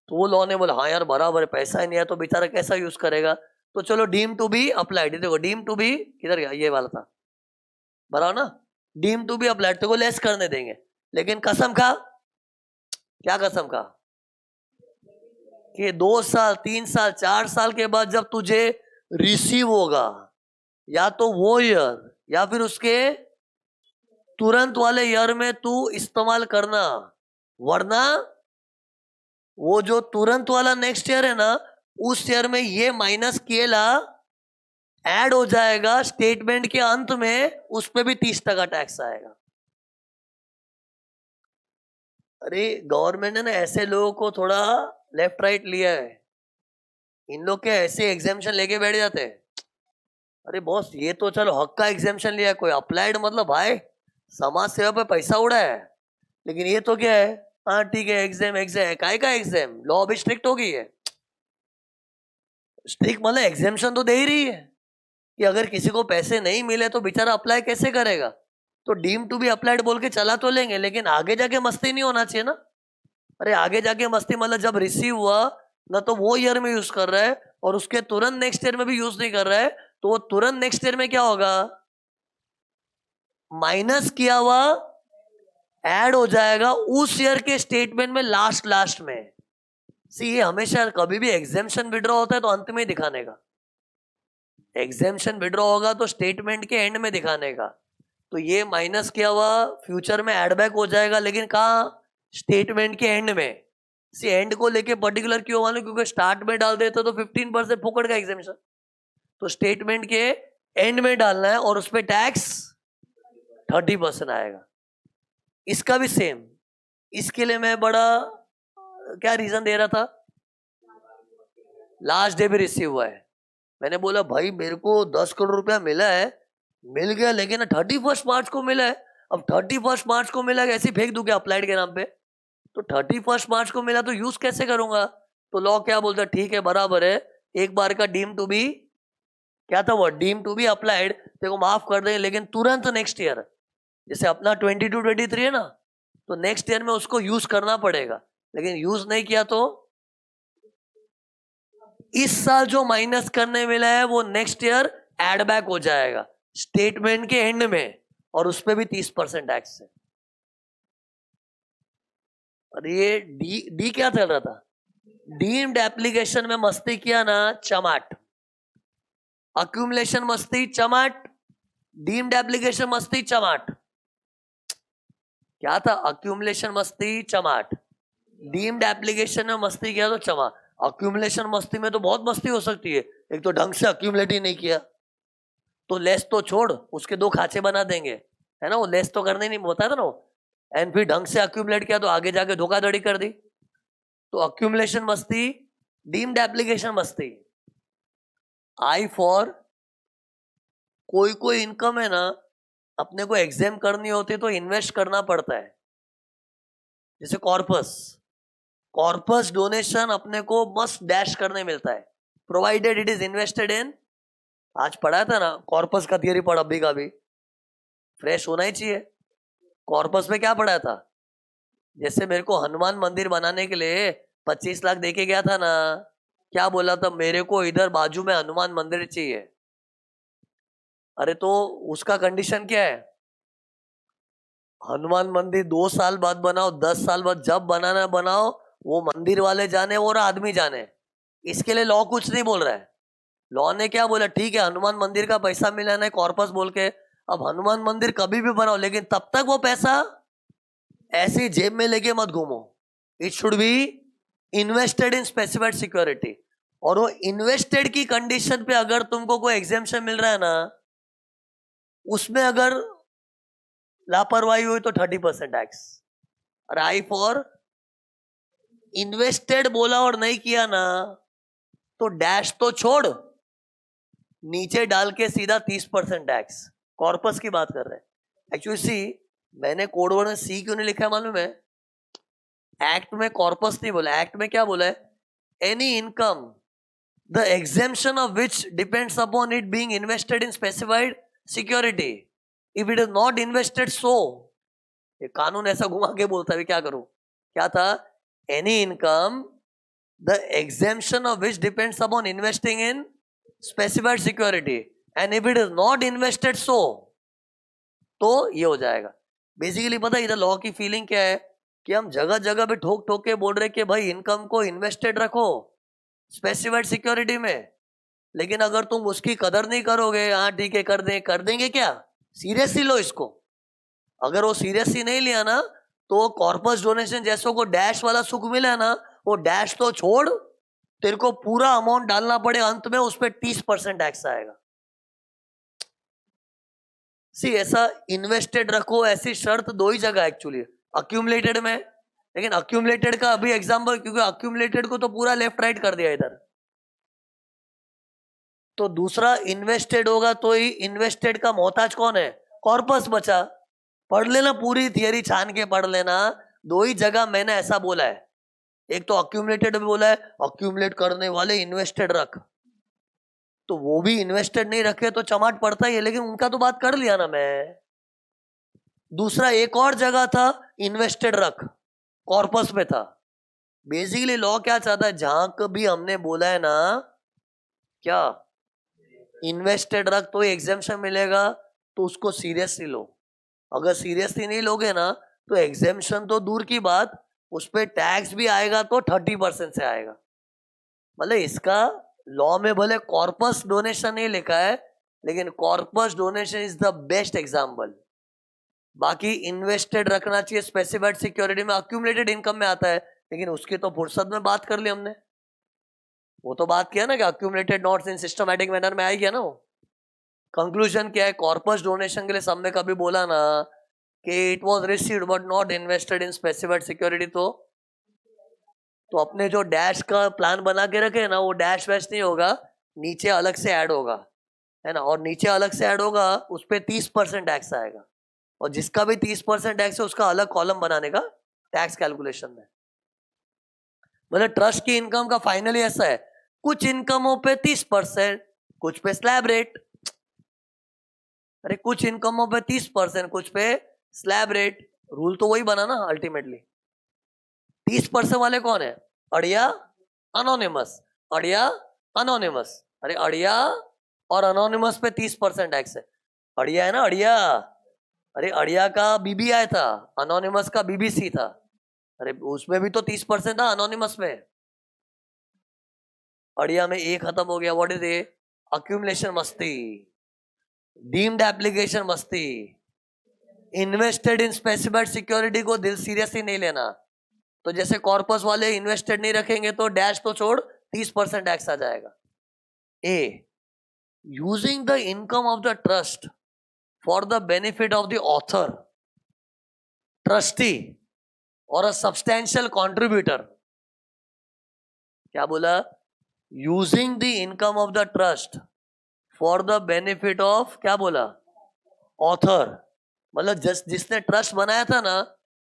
तो वो लॉ ने बोला हाँ यार बराबर है, पैसा ही नहीं आया तो बेचारा कैसा यूज करेगा, तो चलो डीम टू बी अप्लाइड, देखो डीम टू बी किधर गया, ये वाला था, बराबर ना, डीम टू बी अप्लाइड, तो को लेस करने देंगे, लेकिन कसम खा, क्या कसम खा, कि 2 साल 3 साल 4 साल के बाद जब तुझे रिसीव होगा, या तो वो ईयर या फिर उसके तुरंत वाले ईयर में तू इस्तेमाल करना, वरना वो जो तुरंत वाला नेक्स्ट ईयर है ना, उस ईयर में ये माइनस किएला ऐड हो जाएगा स्टेटमेंट के अंत में, उस पे भी 30% टैक्स आएगा। अरे गवर्नमेंट ने ना ऐसे लोगों को थोड़ा लेफ्ट राइट लिया है, इन लोग के ऐसे एग्जामेशन लेके बैठ जाते हैं, अरे बॉस ये तो चलो हक का एग्जामेशन लिया, कोई अप्लाइड मतलब भाई समाज सेवा पे पैसा उड़ा है, लेकिन ये तो क्या है, हाँ ठीक है एग्जाम काय का एग्जाम, लॉ भी स्ट्रिक्ट हो गई है, स्ट्रिक्ट मतलब एग्जामेशन तो दे ही रही है कि अगर किसी को पैसे नहीं मिले तो बेचारा अप्लाई कैसे करेगा, तो डीम टू बी अप्लाइड बोल के चला तो लेंगे, लेकिन आगे जाके मस्ती नहीं होना चाहिए ना। अरे आगे जाके मस्ती मतलब जब रिसीव हुआ ना तो वो ईयर में यूज कर रहा है और उसके तुरंत नेक्स्ट ईयर में भी यूज नहीं कर रहा है, तो वो तुरंत नेक्स्ट ईयर में क्या होगा, माइनस किया हुआ ऐड हो जाएगा उस ईयर के स्टेटमेंट में लास्ट में। सी ये हमेशा कभी भी एग्जामेशन विड्रॉ होता है तो अंत में ही दिखाने का, एग्जेम्पशन विड्रॉ होगा तो स्टेटमेंट के एंड में दिखाने का, तो ये माइनस किया हुआ फ्यूचर में एड बैक हो जाएगा, लेकिन कहाँ? स्टेटमेंट के एंड में। सी एंड को लेके पर्टिकुलर क्यों मालूम? क्योंकि स्टार्ट में डाल देते तो 15% फोकट का एग्जेम्पशन, तो स्टेटमेंट के एंड में डालना है और उस पर टैक्स 30% आएगा। इसका भी सेम, इसके लिए मैं बड़ा क्या रीजन दे रहा था, लास्ट डे भी रिसीव हुआ है। मैंने बोला भाई मेरे को 10 करोड़ रुपया मिला है, मिल गया, लेकिन 31 मार्च को मिला है। अब 31 मार्च को मिला, ऐसे फेंक दूं क्या अप्लाइड के नाम पे? तो 31 मार्च को मिला तो यूज कैसे करूंगा? तो लॉ क्या बोलता? ठीक है बराबर है, एक बार का डीम टू बी, क्या था वो, डीम टू बी अप्लाइड, देखो माफ कर देंगे, लेकिन तुरंत नेक्स्ट ईयर, जैसे अपना 22-23 है ना, तो नेक्स्ट ईयर में उसको यूज करना पड़ेगा। लेकिन यूज नहीं किया तो इस साल जो माइनस करने मिला है वो नेक्स्ट ईयर एड बैक हो जाएगा स्टेटमेंट के एंड में, और उस पर भी 30% टैक्स है। और ये डी क्या चल रहा था? डीम्ड एप्लीकेशन में मस्ती किया ना, चमाट। अक्यूमुलेशन मस्ती चमाट, डीम्ड एप्लीकेशन मस्ती चमाट। क्या था? अक्यूमुलेशन मस्ती चमाट, डीम्ड एप्लीकेशन में मस्ती किया तो चमा। अक्यूमुलेशन मस्ती में तो बहुत मस्ती हो सकती है, एक तो ढंग से अक्यूमुलेट ही नहीं किया तो लेस तो छोड़, उसके 2 खांचे बना देंगे, है ना, वो लेस तो करने नहीं होता था ना, एंड फिर ढंग से अक्यूमुलेट किया तो आगे जाके धोखाधड़ी कर दी। तो अक्यूमुलेशन मस्ती, डीम्ड एप्लीकेशन मस्ती। आई फॉर कोई इनकम है ना, अपने को एग्जाम करनी होती तो इन्वेस्ट करना पड़ता है, जैसे कॉर्पस डोनेशन अपने को मस्ट डैश करने मिलता है, provided it is invested in, आज पढ़ा था ना कॉर्पस का थियरी, पढ़ अभी का भी फ्रेश होना ही चाहिए। कॉर्पस में क्या पढ़ा था? जैसे मेरे को हनुमान मंदिर बनाने के लिए 25 लाख देके गया था ना, क्या बोला था? मेरे को इधर बाजू में हनुमान मंदिर चाहिए। अरे तो उसका कंडीशन क्या है? हनुमान मंदिर 2 साल बाद बनाओ, 10 साल बाद, जब बनाना बनाओ, वो मंदिर वाले जाने और आदमी जाने। इसके लिए लॉ कुछ नहीं बोल रहा है। लॉ ने क्या बोला? ठीक है हनुमान मंदिर का पैसा मिला ना कॉर्पस बोल के, अब हनुमान मंदिर कभी भी बनाओ, लेकिन तब तक वो पैसा ऐसे जेब में लेके मत घूमो, it should be invested in specified security. और वो इन्वेस्टेड की कंडीशन पे अगर तुमको कोई एग्जेम्पशन मिल रहा है ना, उसमें अगर लापरवाही हुई तो 30% टैक्स। और आई फॉर इन्वेस्टेड बोला और नहीं किया ना, तो डैश तो छोड़, नीचे डाल के सीधा 30% टैक्स। कॉर्पस की बात कर रहे हैं। एक्चुअली सी, मैंने कोड वर्ड में सी क्यों नहीं लिखा है मालूम है? एक्ट में कॉर्पस नहीं बोला, एक्ट में क्या बोला है? Any income the exemption of which depends upon it being invested in specified security, if it is not invested so. ये कानून ऐसा घुमा के बोलता है, क्या करूं? क्या था? Any income the exemption of which depends upon investing in specified security, and if it is not invested so, तो ये हो जाएगा। बेसिकली पता है इधर लॉ की फीलिंग क्या है कि हम जगह जगह पे ठोक ठोक के बोल रहे कि भाई इनकम को इन्वेस्टेड रखो स्पेसिफाइड सिक्योरिटी में, लेकिन अगर तुम उसकी कदर नहीं करोगे, हाँ ठीक है कर देंगे क्या? सीरियसली लो इसको। अगर वो सीरियसली नहीं लिया ना, तो कॉर्पस डोनेशन जैसों को डैश वाला सुख मिला ना, वो डैश तो छोड़, तेरे को पूरा अमाउंट डालना पड़े, अंत में उस पर 30% टैक्स आएगा। सी ऐसा इन्वेस्टेड रखो, ऐसी शर्त 2 ही जगह एक्चुअली, अक्यूमुलेटेड में, लेकिन अक्यूमुलेटेड का अभी एग्जांपल, क्योंकि अक्यूमुलेटेड को तो पूरा लेफ्ट राइट कर दिया इधर, तो दूसरा इन्वेस्टेड होगा तो ही इन्वेस्टेड का मोहताज कौन है? कॉर्पस बचा। पढ़ लेना पूरी थियरी, छान के पढ़ लेना, 2 ही जगह मैंने ऐसा बोला है। एक तो अक्यूमुलेटेड में बोला है अक्यूमुलेट करने वाले इन्वेस्टेड रख, तो वो भी इन्वेस्टेड नहीं रखे तो चमाट पड़ता ही है, लेकिन उनका तो बात कर लिया ना मैं। दूसरा एक और जगह था इन्वेस्टेड रख, कॉर्पस में था। बेसिकली लॉ क्या चाहता है? जहां कभी हमने बोला है ना क्या इन्वेस्टेड रख तो एग्जेम्पशन मिलेगा, तो उसको सीरियसली लो। अगर सीरियसली नहीं लोगे ना, तो एग्जेम्पशन तो दूर की बात, उस पर टैक्स भी आएगा तो 30% से आएगा। मतलब इसका लॉ में भले कॉर्पस डोनेशन नहीं लिखा है, लेकिन corpus donation is the best example. बाकी इन्वेस्टेड रखना चाहिए स्पेसिफाइड सिक्योरिटी में, अक्यूमुलेटेड इनकम में आता है, लेकिन उसकी तो फुर्सत में बात कर ली हमने। वो तो बात किया ना कि accumulated notes in systematic manner में आएगी ना वो। कंक्लूजन क्या है, कॉर्पस डोनेशन के लिए सब में कभी बोला ना कि it was received but not invested in specified security, तो अपने जो डैश का प्लान बना के रखे ना, वो डैश वैश नहीं होगा, नीचे अलग से ऐड होगा, है ना। और नीचे अलग से ऐड होगा, उस पर 30% टैक्स आएगा, और जिसका भी 30% टैक्स है उसका अलग कॉलम बनाने का टैक्स कैलकुलेशन में। मतलब ट्रस्ट की इनकम का फाइनली ऐसा है, कुछ इनकमों पे 30%, कुछ पे स्लैब रेट। अरे कुछ इनकमों पे 30%, कुछ पे स्लैब रेट, रूल तो वही बना ना अल्टीमेटली। 30% वाले कौन है? अड़िया, अनोनिमस, अड़िया, अनोनिमस। अरे अड़िया और अनोनिमस पे 30% टैक्स है। अड़िया है ना, अड़िया, अरे अड़िया का बीबी आया था, अनोनिमस का बीबीसी था, अरे उसमें भी तो 30% था अनोनिमस में। अड़िया में ए खत्म हो गया, व्हाट इज ए? अक्यूमुलेशन मस्ती, डीम्ड एप्लीकेशन मस्ती, इन्वेस्टेड इन स्पेसिफाइड सिक्योरिटी को दिल सीरियसली नहीं लेना। तो जैसे कॉर्पस वाले इन्वेस्टेड नहीं रखेंगे तो डैश तो छोड़ 30% टैक्स आ जाएगा। A, using the income of the trust for the benefit of the author, trustee और अ सब्सटैंशियल कॉन्ट्रीब्यूटर। क्या बोला? Using the income of the trust for the benefit of, क्या बोला? ऑथर। मतलब जिसने ट्रस्ट बनाया था ना,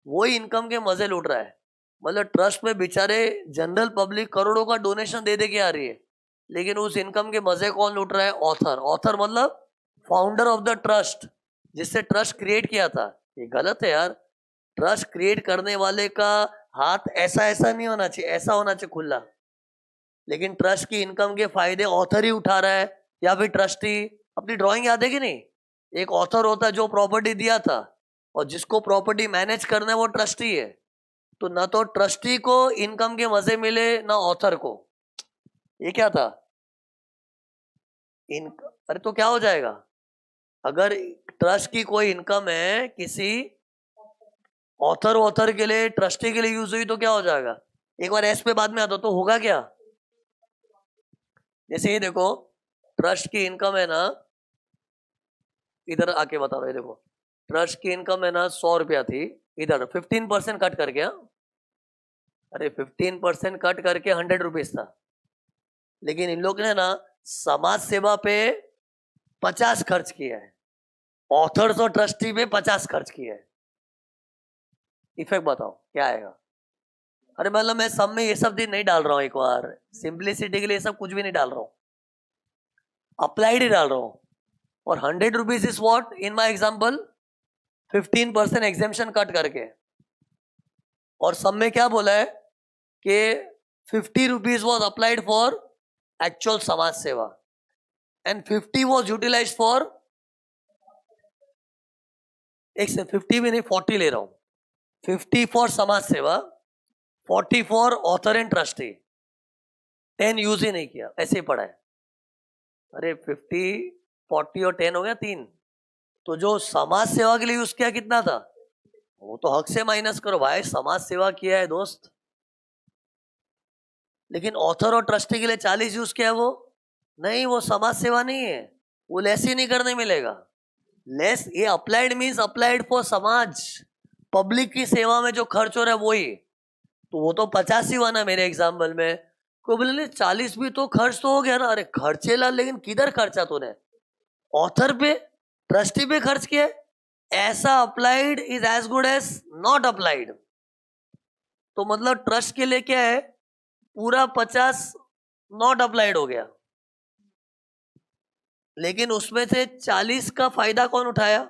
वही इनकम के मजे लूट रहा है। मतलब ट्रस्ट में बेचारे जनरल पब्लिक करोड़ों का डोनेशन दे दे के आ रही है, लेकिन उस इनकम के मजे कौन लूट रहा है? ऑथर। ऑथर मतलब फाउंडर ऑफ द ट्रस्ट, जिससे ट्रस्ट क्रिएट किया था। ये गलत है यार। ट्रस्ट क्रिएट करने वाले का हाथ ऐसा ऐसा नहीं होना चाहिए, ऐसा होना चाहिए खुला। लेकिन ट्रस्ट की इनकम के फायदे ऑथर ही उठा रहा है, या फिर ट्रस्टी। अपनी ड्राइंग याद है कि नहीं? एक ऑथर होता है जो प्रॉपर्टी दिया था, और जिसको प्रॉपर्टी मैनेज करना है वो ट्रस्टी है। तो ना तो ट्रस्टी को इनकम के मजे मिले, ना ऑथर को। ये क्या था? अरे तो क्या हो जाएगा अगर ट्रस्ट की कोई इनकम है किसी ऑथर के लिए, ट्रस्टी के लिए यूज हुई, तो क्या हो जाएगा? एक बार एस पे बाद में आता तो होगा क्या? जैसे ये देखो, ट्रस्ट की इनकम है ना, इधर आके बता रहा हूं, देखो ट्रस्ट की इनकम है ना 100 रुपया थी, इधर 15% कट कर गया। अरे 15% कट करके 100 रुपीज था, लेकिन इन लोग ने ना समाज सेवा पे 50 खर्च किया है, ऑथर्स और ट्रस्टी पे 50 खर्च किया है। इफेक्ट बताओ क्या आएगा? अरे मतलब मैं सब में ये सब दिन नहीं डाल रहा हूं, एक बार सिंप्लिसिटी के लिए सब कुछ भी नहीं डाल रहा हूं, अप्लाइड ही डाल रहा हूं। और 100 rupees is what in my example? 15% exemption cut करके। और सब में क्या बोला है कि 50 rupees was applied for actual समाज सेवा, एंड 50 वॉज यूटिलाइज फॉर, एक से 50 भी नहीं 40 ले रहा हूं, 50 फॉर समाज सेवा, 40 for author and trustee, 10 use ही नहीं किया, ऐसे ही पड़ा है। अरे 50, 40 और 10 हो गया 3। तो जो समाज सेवा के लिए यूज किया कितना था? वो तो हक से माइनस करो भाई, समाज सेवा किया है दोस्त। लेकिन ऑथर और ट्रस्टी के लिए 40 यूज किया है वो नहीं, वो समाज सेवा नहीं है, वो लेस ही नहीं करने मिलेगा। लेस, ये अप्लाइड मीन्स अप्लाइड फॉर समाज, पब्लिक की सेवा में जो खर्च हो रहा है वही। तो वो तो 50 ही हुआ ना मेरे एग्जाम्पल में। को बोले 40 भी तो खर्च तो हो गया ना। अरे खर्चे ला, लेकिन किधर खर्चा तूने? ऑथर पे, ट्रस्टी पे खर्च किया। ऐसा applied is as good as not applied. तो मतलब ट्रस्ट के लिए क्या है, पूरा 50 नॉट अप्लाइड हो गया, लेकिन उसमें से 40 का फायदा कौन उठाया?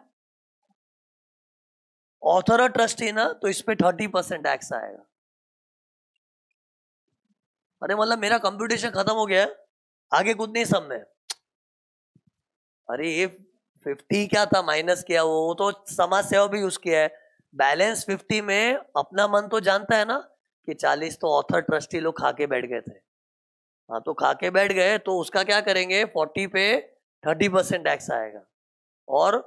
ऑथर और ट्रस्टी ना, तो इस पे 30% टैक्स आएगा। अरे मतलब मेरा कंप्यूटेशन खत्म हो गया, आगे कुछ नहीं सब में। अरे ये 50 क्या था माइनस किया, वो तो समाज सेवा भी यूज किया है। बैलेंस 50 में अपना मन तो जानता है ना कि 40 तो ऑथर ट्रस्टी लोग खा के बैठ गए थे। हाँ, तो खा के बैठ गए तो उसका क्या करेंगे, 40 पे 30% टैक्स आएगा और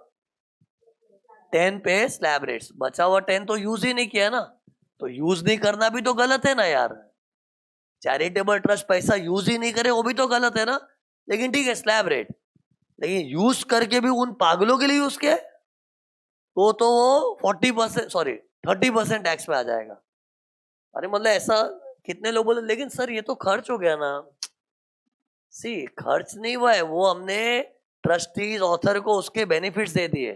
10 पे स्लैब रेट्स। बचा हुआ 10 तो यूज ही नहीं किया ना, तो यूज नहीं करना भी तो गलत है ना यार। चैरिटेबल ट्रस्ट पैसा यूज ही नहीं करे वो भी तो गलत है ना। लेकिन ठीक है स्लैब रेट, लेकिन यूज करके भी उन पागलों के लिए यूज किया है, तो वो 40% सॉरी 30% टैक्स में आ जाएगा। अरे मतलब ऐसा कितने लोग बोले लेकिन सर ये तो खर्च हो गया ना। सी खर्च नहीं हुआ है, वो हमने ट्रस्टीज ऑथर को उसके बेनिफिट्स दे दिए,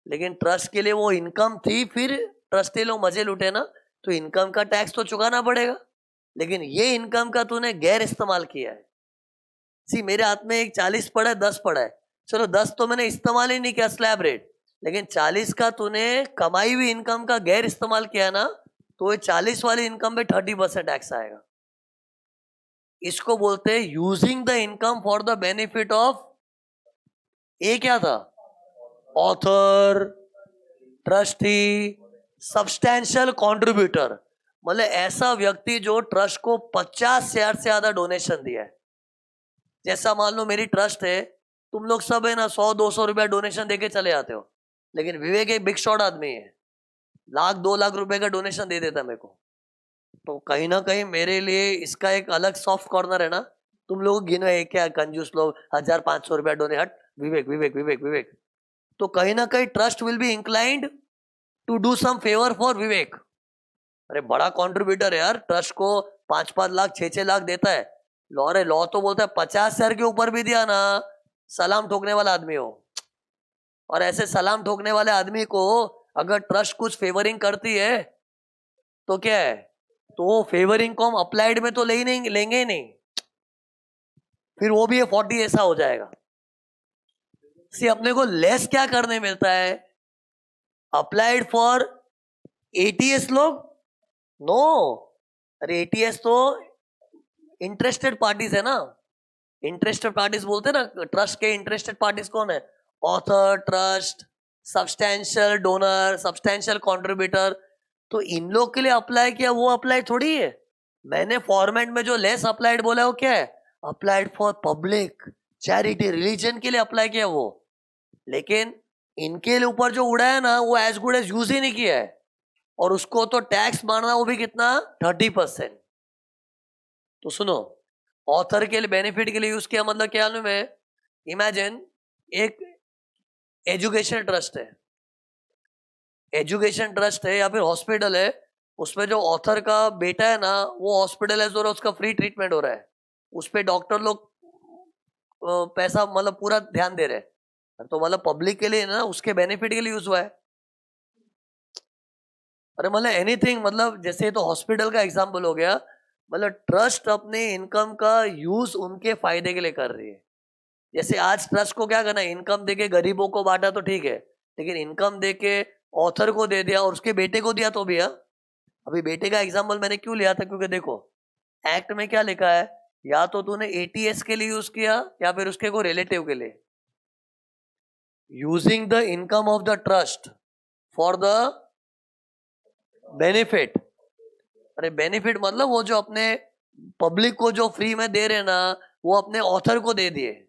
लेकिन ट्रस्ट के लिए वो इनकम थी, फिर ट्रस्टी लोग मजे लुटे ना, तो इनकम का टैक्स तो चुकाना पड़ेगा। लेकिन ये इनकम का तूने गैर इस्तेमाल किया है। सी मेरे हाथ में एक 40 पड़ा है, 10 पड़ा है, चलो 10 तो मैंने इस्तेमाल ही नहीं किया स्लैब रेट, लेकिन 40 का तूने कमाई हुई इनकम का गैर इस्तेमाल किया ना, तो ये 40 वाली इनकम पे 30% टैक्स आएगा। इसको बोलते हैं using the income for the benefit of, ये क्या था, ऑथर, ट्रस्टी, सब्सटैंशियल कंट्रीब्यूटर। मतलब ऐसा व्यक्ति जो ट्रस्ट को 50,000 से ज्यादा डोनेशन दिया है। जैसा मान लो मेरी ट्रस्ट है, तुम लोग सब है ना 100-200 रुपया डोनेशन देके चले जाते हो, लेकिन विवेक एक बिग शॉट आदमी है, 1,00,000-2,00,000 रुपए का डोनेशन दे देता मेरे को। तो कहीं ना कहीं मेरे लिए इसका एक अलग सॉफ्ट कॉर्नर है ना। तुम लोग गिनो एक क्या कंजूस लोग 1,500 रुपया डोने, हट विवेक विवेक विवेक विवेक। तो कहीं ना कहीं trust will be inclined to do some favour for Vivek. अरे बड़ा कॉन्ट्रीब्यूटर है यार, ट्रस्ट को 5-5 लाख 6-6 लाख देता है। लॉ रे लॉ तो बोलता है 50,000 के ऊपर भी दिया ना, सलाम ठोकने वाला आदमी हो। और ऐसे सलाम ठोकने वाले आदमी को अगर ट्रस्ट कुछ फेवरिंग करती है तो क्या है, तो वो फेवरिंग को हम अप्लाइड में तो ले ही नहीं, लेंगे ही नहीं, फिर वो भी 40 ऐसा हो जाएगा। सी अपने को लेस क्या करने मिलता है, अप्लाइड फॉर एटीएस लोग, नो। अरे एटीएस तो इंटरेस्टेड पार्टीज है ना। इंटरेस्टेड पार्टीज बोलते हैं ना, ट्रस्ट के इंटरेस्टेड पार्टीज कौन है, author, trust, substantial donor, substantial contributor. तो इन लोग के लिए अप्लाई किया, वो अप्लाई थोड़ी है। मैंने फॉर्मेट में जो लेस अप्लाइड बोला है वो क्या है, applied for public charity religion के लिए अप्लाई किया वो। लेकिन इनके ऊपर जो उड़ा है ना, वो एज गुड एज यूज ही नहीं किया है, और उसको तो टैक्स मारना, वो भी कितना, 30%। तो सुनो, ऑथर के लिए बेनिफिट के लिए यूज किया मतलब क्या मालूम है, इमेजिन एक एजुकेशन ट्रस्ट है, एजुकेशन ट्रस्ट है या फिर हॉस्पिटल है, उसमें जो ऑथर का बेटा है ना वो हॉस्पिटलाइज हो रहा है, उसका फ्री ट्रीटमेंट हो रहा है, उस पर डॉक्टर लोग पैसा मतलब पूरा ध्यान दे रहे हैं, तो मतलब पब्लिक के लिए ना, उसके बेनिफिट के लिए यूज हुआ है। अरे मतलब एनीथिंग, मतलब जैसे तो हॉस्पिटल का एग्जाम्पल हो गया, मतलब ट्रस्ट अपने इनकम का यूज उनके फायदे के लिए कर रही है। जैसे आज ट्रस्ट को क्या करना है, इनकम देके गरीबों को बांटा तो ठीक है, लेकिन इनकम देके ऑथर को दे दिया और उसके बेटे को दिया तो भी है। अभी बेटे का एग्जाम्पल मैंने क्यों लिया था, क्योंकि देखो एक्ट में क्या लिखा है, या तो तूने एटीएस के लिए यूज किया या फिर उसके को रिलेटिव के लिए। Using the income of the trust for the benefit. अरे बेनिफिट मतलब वो जो अपने पब्लिक को जो फ्री में दे रहे ना, वो अपने ऑथर को दे दिए,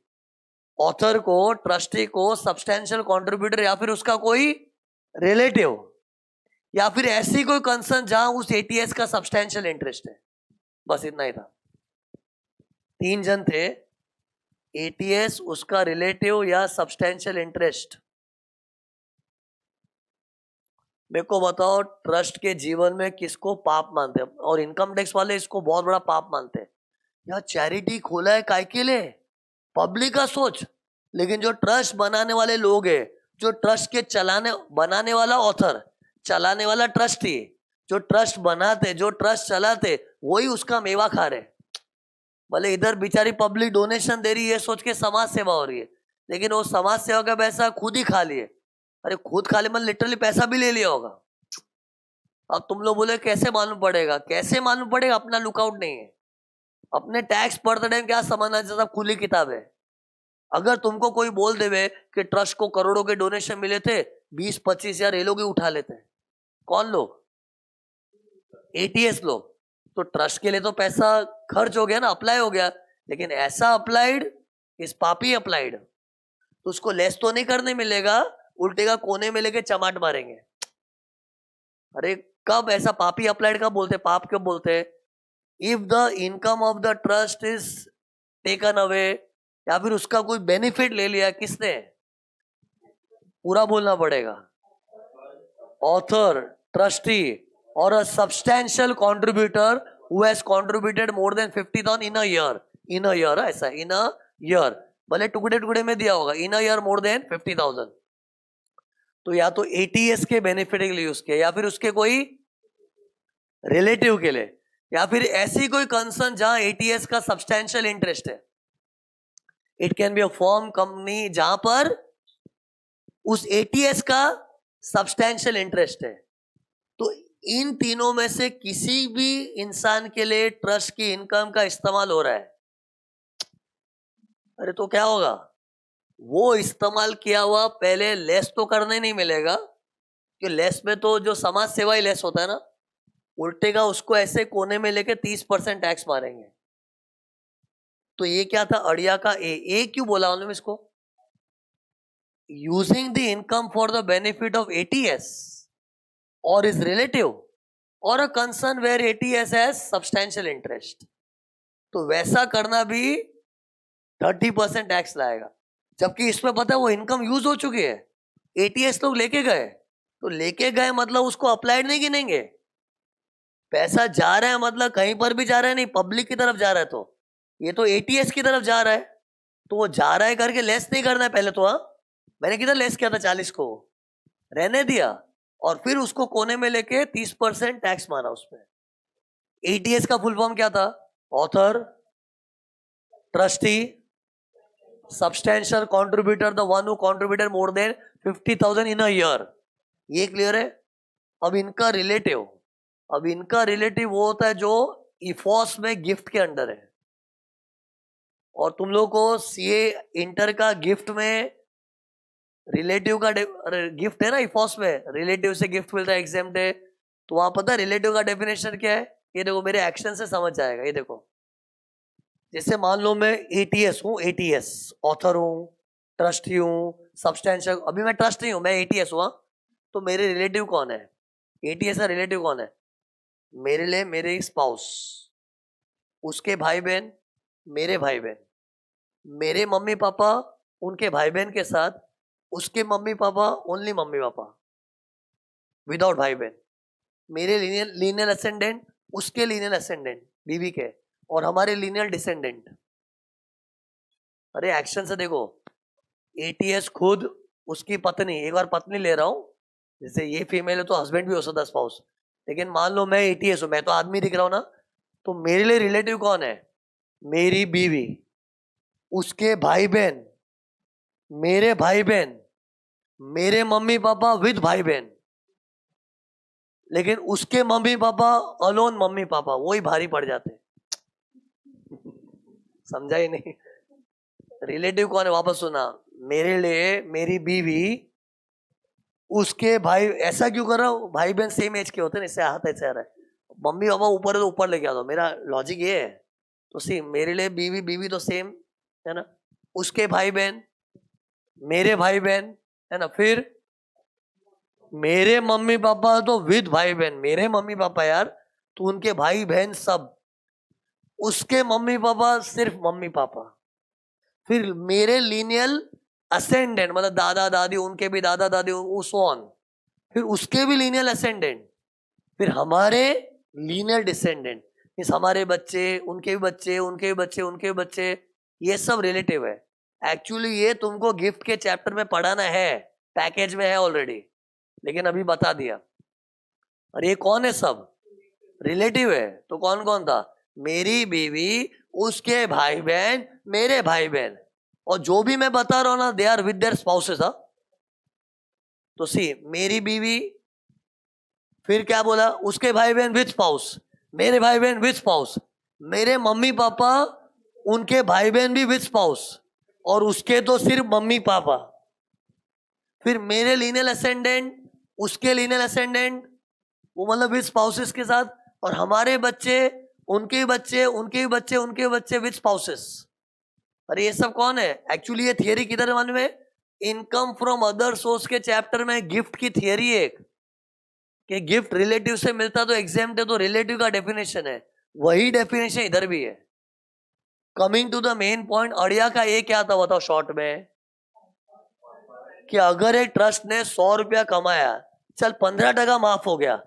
ऑथर को, ट्रस्टी को, सब्सटैंशियल कंट्रीब्यूटर या फिर उसका कोई रिलेटिव, या फिर ऐसी कोई कंसर्न जहां उस एटीएस का सब्सटैंशियल इंटरेस्ट है। बस इतना ही था, 3 जन थे, एटीएस, उसका रिलेटिव या सब्सटैंशियल इंटरेस्ट। मेरे को बताओ ट्रस्ट के जीवन में किसको पाप मानते हैं, और इनकम टैक्स वाले इसको बहुत बड़ा पाप मानते हैं। यार चैरिटी खोला है काय के लिए, पब्लिक का सोच। लेकिन जो ट्रस्ट बनाने वाले लोग हैं, जो ट्रस्ट के चलाने बनाने वाला ऑथर, चलाने वाला ट्रस्टी, जो ट्रस्ट बनाते, जो ट्रस्ट चलाते, वही उसका मेवा खा रहे। भले इधर बेचारी पब्लिक डोनेशन दे रही है सोच के समाज सेवा हो रही है, लेकिन वो समाज सेवा का पैसा खुद ही खा लिए। अरे खुद खा ले मतलब लिटरली पैसा भी ले लिया होगा। अब तुम लोग बोले कैसे मालूम पड़ेगा, कैसे मालूम पड़ेगा, अपना लुकआउट नहीं है। अपने टैक्स पढ़ते टाइम क्या समझना चाहिए, सब खुली किताब है। अगर तुमको कोई बोल देवे कि ट्रस्ट को करोड़ों के डोनेशन मिले थे, 20-25 हजार ये लोग ही उठा लेते हैं। कौन लोग, एटीएस लोग। तो ट्रस्ट के लिए तो पैसा खर्च हो गया ना, अप्लाई हो गया, लेकिन ऐसा अप्लाइड इस पापी अप्लाइड, तो उसको लेस तो नहीं करने मिलेगा, उल्टे का कोने में लेके चमाट मारेंगे। अरे कब ऐसा पापी अप्लाइड कब बोलते, पाप कब बोलते? If the income of the trust is taken away, या फिर उसका कोई बेनिफिट ले लिया किसने, पूरा बोलना पड़ेगा, ऑथर, ट्रस्टी और a substantial contributor who has contributed more than 50,000 in a year, in a year, ऐसा इन अ ईयर, भले टुकड़े टुकड़े में दिया होगा, इन अ ईयर मोर देन 50,000, तो या तो एटीएस के बेनिफिट के लिए यूज किया, या फिर उसके कोई रिलेटिव के लिए, या फिर ऐसी कोई कंसर्न जहां एटीएस का सब्सटैंशियल इंटरेस्ट है। It can be a firm, company, जहां पर उस एटीएस का सब्सटैंशियल इंटरेस्ट है। तो इन तीनों में से किसी भी इंसान के लिए ट्रस्ट की इनकम का इस्तेमाल हो रहा है, अरे तो क्या होगा, वो इस्तेमाल किया हुआ पहले लेस तो करने नहीं मिलेगा, कि लेस में तो जो समाज सेवा ही लेस होता है ना, उल्टे का उसको ऐसे कोने में लेके 30% टैक्स मारेंगे। तो ये क्या था, अड़िया का ए क्यों बोला उन्होंने इसको, using the income for the benefit of ATS और इज रिलेटिव और a concern where ATS has substantial interest, तो वैसा करना भी 30% टैक्स लाएगा। जबकि इसमें पता है वो इनकम यूज हो चुकी है, एटीएस लोग लेके गए, तो लेके गए मतलब उसको अप्लाइड नहीं गिनेंगे, पैसा जा रहा है मतलब कहीं पर भी जा रहा है नहीं, पब्लिक की तरफ जा रहा है, तो ये तो एटीएस की तरफ जा रहा है, तो वो जा रहा है करके लेस नहीं करना है पहले तो। हाँ, मैंने किधर लेस किया था, 40 को रहने दिया, और फिर उसको कोने में लेके 30% टैक्स मारा उसमें। एटीएस का फुल फॉर्म क्या था, author, trustee, substantial contributor, the one who contributed more than 50,000 in a year, ये क्लियर है। अब इनका रिलेटिव, अब इनका रिलेटिव वो होता है जो इफॉस में गिफ्ट के अंडर है, और तुम लोग को सीए इंटर का गिफ्ट में रिलेटिव का गिफ्ट है ना, इफॉस में रिलेटिव से गिफ्ट मिलता है, एग्जाम्प्ट है, तो वहां पता है रिलेटिव का डेफिनेशन क्या है, ये देखो मेरे एक्शन से समझ जाएगा। ये देखो, जैसे मान लो मैं एटीएस हूँ, एटीएस ऑथर हूँ, ट्रस्टी हूँ, सब्सटैंशियल, अभी मैं ट्रस्ट नहीं हूँ, मैं एटीएस हुआ, तो मेरे रिलेटिव कौन है, एटीएस का रिलेटिव कौन है, मेरे लिए मेरे स्पाउस, उसके भाई बहन, मेरे भाई बहन, मेरे मम्मी पापा उनके भाई बहन के साथ, उसके mummy papa only mummy papa without भाई बहन, मेरे लीनियल असेंडेंट, उसके लीनियल असेंडेंट बीवी के, और हमारे लीनियल डिसेंडेंट। अरे एक्शन से देखो, एटीएस खुद, उसकी पत्नी, एक बार पत्नी ले रहा हूं, जैसे ये फीमेल है तो हस्बैंड भी हो सकता है, स्पाउस, लेकिन मान लो मैं एटीएस हूं, मैं तो आदमी दिख रहा हूं ना, तो मेरे लिए रिलेटिव कौन है, मेरी बीवी, उसके भाई बहन, मेरे भाई बहन, मेरे मम्मी पापा विद भाई बहन, लेकिन उसके mummy papa alone mummy papa, वही भारी पड़ जाते। समझा ही नहीं, रिलेटिव कौन है, वापस सुना, मेरे लिए मेरी बीवी, उसके भाई, ऐसा क्यों कर रहा हूं, भाई बहन सेम एज के होते हैं, इससे हाथ ऐसे आ रहा है, मम्मी पापा ऊपर है तो ऊपर लेके आ दो, मेरा लॉजिक ये है। तो सी मेरे लिए बीवी, बीवी तो सेम है ना, उसके भाई बहन, मेरे भाई बहन है ना, फिर मेरे मम्मी पापा तो विद भाई बहन, मेरे मम्मी पापा यार, तो उनके भाई बहन सब, उसके मम्मी पापा सिर्फ मम्मी पापा, फिर मेरे लीनियल असेंडेंट मतलब दादा दादी, उनके भी दादा दादी, सो ऑन, फिर उसके भी लीनियल असेंडेंट, फिर हमारे लीनियल डिसेंडेंट, इस हमारे बच्चे, उनके भी बच्चे, उनके भी बच्चे, उनके भी बच्चे, ये सब रिलेटिव है। एक्चुअली ये तुमको गिफ्ट के चैप्टर में पढ़ाना है, पैकेज में है ऑलरेडी, लेकिन अभी बता दिया। और ये कौन है, सब रिलेटिव है, तो कौन कौन था, मेरी बीवी, उसके भाई बहन, मेरे भाई बहन, और जो भी मैं बता रहा हूं ना, they are with their spouses. तो सी मेरी बीवी, फिर क्या बोला, उसके भाई बहन विद स्पाउस, मेरे भाई बहन विद स्पाउस, मेरे मम्मी पापा, उनके भाई बहन भी विद स्पाउस, और उसके तो सिर्फ मम्मी पापा, फिर मेरे लीनियल असेंडेंट, उसके लीनियल असेंडेंट, वो मतलब विद स्पाउसेस के साथ, और हमारे बच्चे, उनके बच्चे उनके बच्चे उनके बच्चे विद स्पाउसेस। अरे ये सब कौन है? एक्चुअली ये थियरी किधर मन में? इनकम फ्रॉम अदर सोर्स के चैप्टर में गिफ्ट की थियरी है एक, कि गिफ्ट रिलेटिव से मिलता तो एग्जेम्प्ट है, तो रिलेटिव का डेफिनेशन है, वही डेफिनेशन इधर भी है। Coming to the main point, अड़िया का ये क्या था बताओ शॉर्ट में, कि अगर एक ट्रस्ट ने 100 रुपया कमाया, चल 15% माफ हो गया,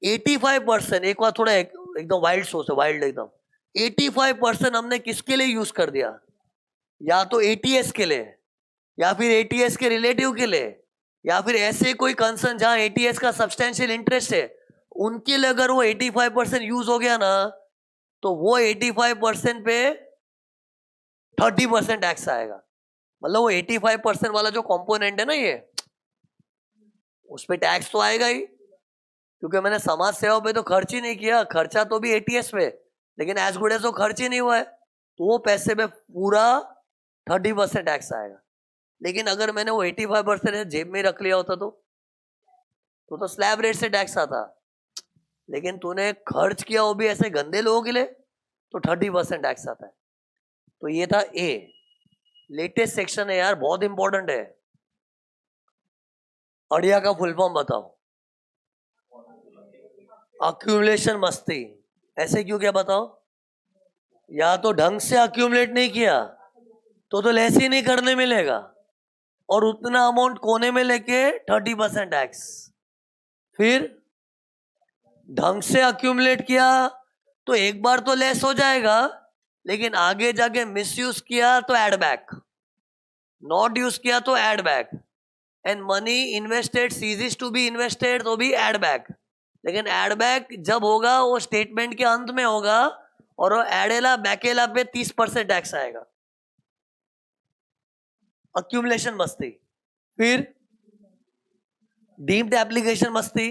85%, एक बार थोड़ा एकदम वाइल्ड सोच है, वाइल्ड एकदम, 85% हमने किसके लिए यूज कर दिया? या तो एटीएस के लिए, या फिर एटीएस के रिलेटिव के लिए, या फिर ऐसे कोई कंसर्न जहां एटीएस का सब्सटेंशियल इंटरेस्ट है, उनके लिए अगर वो 85% यूज हो गया ना, तो वो 85% पे 30% टैक्स आएगा। मतलब वो 85% वाला जो कंपोनेंट है ना, ये उस पर टैक्स तो आएगा ही, क्योंकि मैंने समाज सेवा पे तो खर्च ही नहीं किया, खर्चा तो भी एटीएस पे, लेकिन एज गुड एज वो खर्च ही नहीं हुआ है, तो वो पैसे पे पूरा 30% टैक्स आएगा। लेकिन अगर मैंने वो 85% जेब में रख लिया होता तो स्लैब रेट से टैक्स आता, लेकिन तूने खर्च किया वो भी ऐसे गंदे लोगों के लिए, तो 30% टैक्स आता है। तो ये था ए, लेटेस्ट सेक्शन है यार, बहुत इंपॉर्टेंट है। अड़िया का फुल फॉर्म बताओ। अक्यूमुलेशन मस्ती। ऐसे क्यों, क्या बताओ? या तो ढंग से अक्यूमुलेट नहीं किया तो लेस ही नहीं करने मिलेगा, और उतना अमाउंट कोने में लेके 30% टैक्स। फिर ढंग से अक्यूमुलेट किया तो एक बार तो लेस हो जाएगा, लेकिन आगे जाके मिसयूज किया तो एड बैक, नॉट यूज किया तो add back, and money invested ceases to be invested तो भी एड बैक। लेकिन एड बैक जब होगा वो स्टेटमेंट के अंत में होगा, और वो एडेला बैकेला पे 30% टैक्स आएगा। अक्यूमुलेशन मस्ती। फिर डीम्ड एप्लीकेशन मस्ती,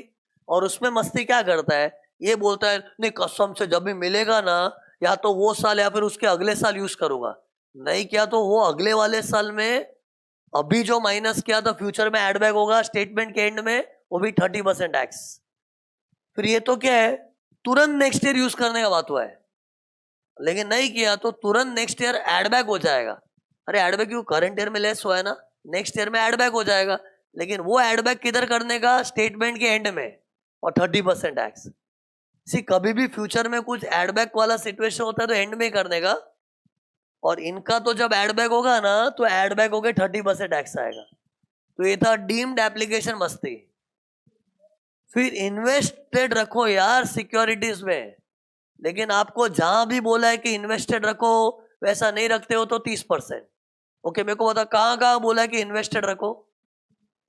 और उसमें मस्ती क्या करता है, ये बोलता है नहीं कसम से जब भी मिलेगा ना, या तो वो साल या फिर उसके अगले साल यूज करूंगा, नहीं किया तो वो अगले वाले साल में अभी जो माइनस किया था फ्यूचर में एड बैक होगा, स्टेटमेंट के एंड में वो भी 30% टैक्स। फिर ये तो क्या है, तुरंत नेक्स्ट ईयर यूज करने का बात हुआ है, लेकिन नहीं किया तो तुरंत नेक्स्ट ईयर एड बैक हो जाएगा। अरे एड बैक क्यों, करंट ईयर में लेस हुआ है ना, नेक्स्ट ईयर में एड बैक हो जाएगा, लेकिन वो एड बैक किधर करने का, स्टेटमेंट के एंड में, और 30% टैक्स। सी कभी भी फ्यूचर में कुछ एड बैक वाला सिचुएशन होता है तो एंड में करने का, और इनका तो जब एड बैक होगा ना तो एड बैक होकर 30% टैक्स आएगा। तो ये था डीम्ड एप्लीकेशन मस्ती। फिर इन्वेस्टेड रखो यार सिक्योरिटीज में, लेकिन आपको जहां भी बोला है कि इन्वेस्टेड रखो वैसा नहीं रखते हो तो 30%। ओके, मेरे को बता कहां कहां बोला है कि इन्वेस्टेड रखो।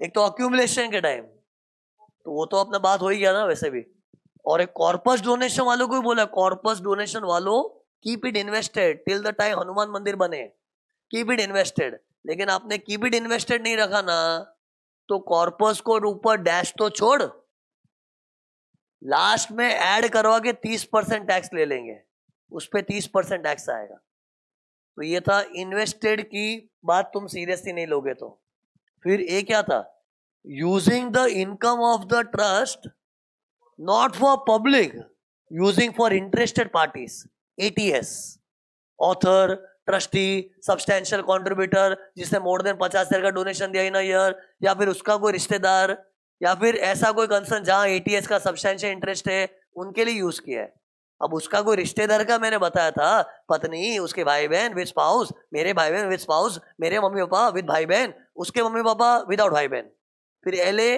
एक तो अक्यूमुलेशन के टाइम, तो वो तो अपना बात हो ही गया ना वैसे भी, और एक कॉर्पस डोनेशन वालों को भी बोला, कॉर्पस डोनेशन वालों keep it invested till the time Hanuman मंदिर बने, कीप इट इन्वेस्टेड। लेकिन आपने कीप इट इन्वेस्टेड नहीं रखा ना, तो कॉर्पस को ऊपर डैश तो छोड़, लास्ट में ऐड करवा के 30% टैक्स ले लेंगे, उस पर 30% टैक्स आएगा। तो ये था इन्वेस्टेड की बात, तुम सीरियसली नहीं लोगे तो। फिर ये क्या था, using the income of the trust not for public, using for interested parties, ATS, author, trustee, substantial contributor, जिसने मोर देन 50,000 का डोनेशन दिया इन ईयर, या फिर उसका कोई रिश्तेदार, या फिर ऐसा कोई कंसर्न जहां एटीएस का सब्सटेंशियल इंटरेस्ट है, उनके लिए यूज किया है। अब उसका कोई रिश्तेदार का मैंने बताया था, पत्नी, उसके भाई बहन विद स्पाउस, मेरे भाई बहन विद स्पाउस, मेरे मम्मी पापा विद भाई बहन, उसके मम्मी पापा विदाउट भाई बहन। फिर एलए,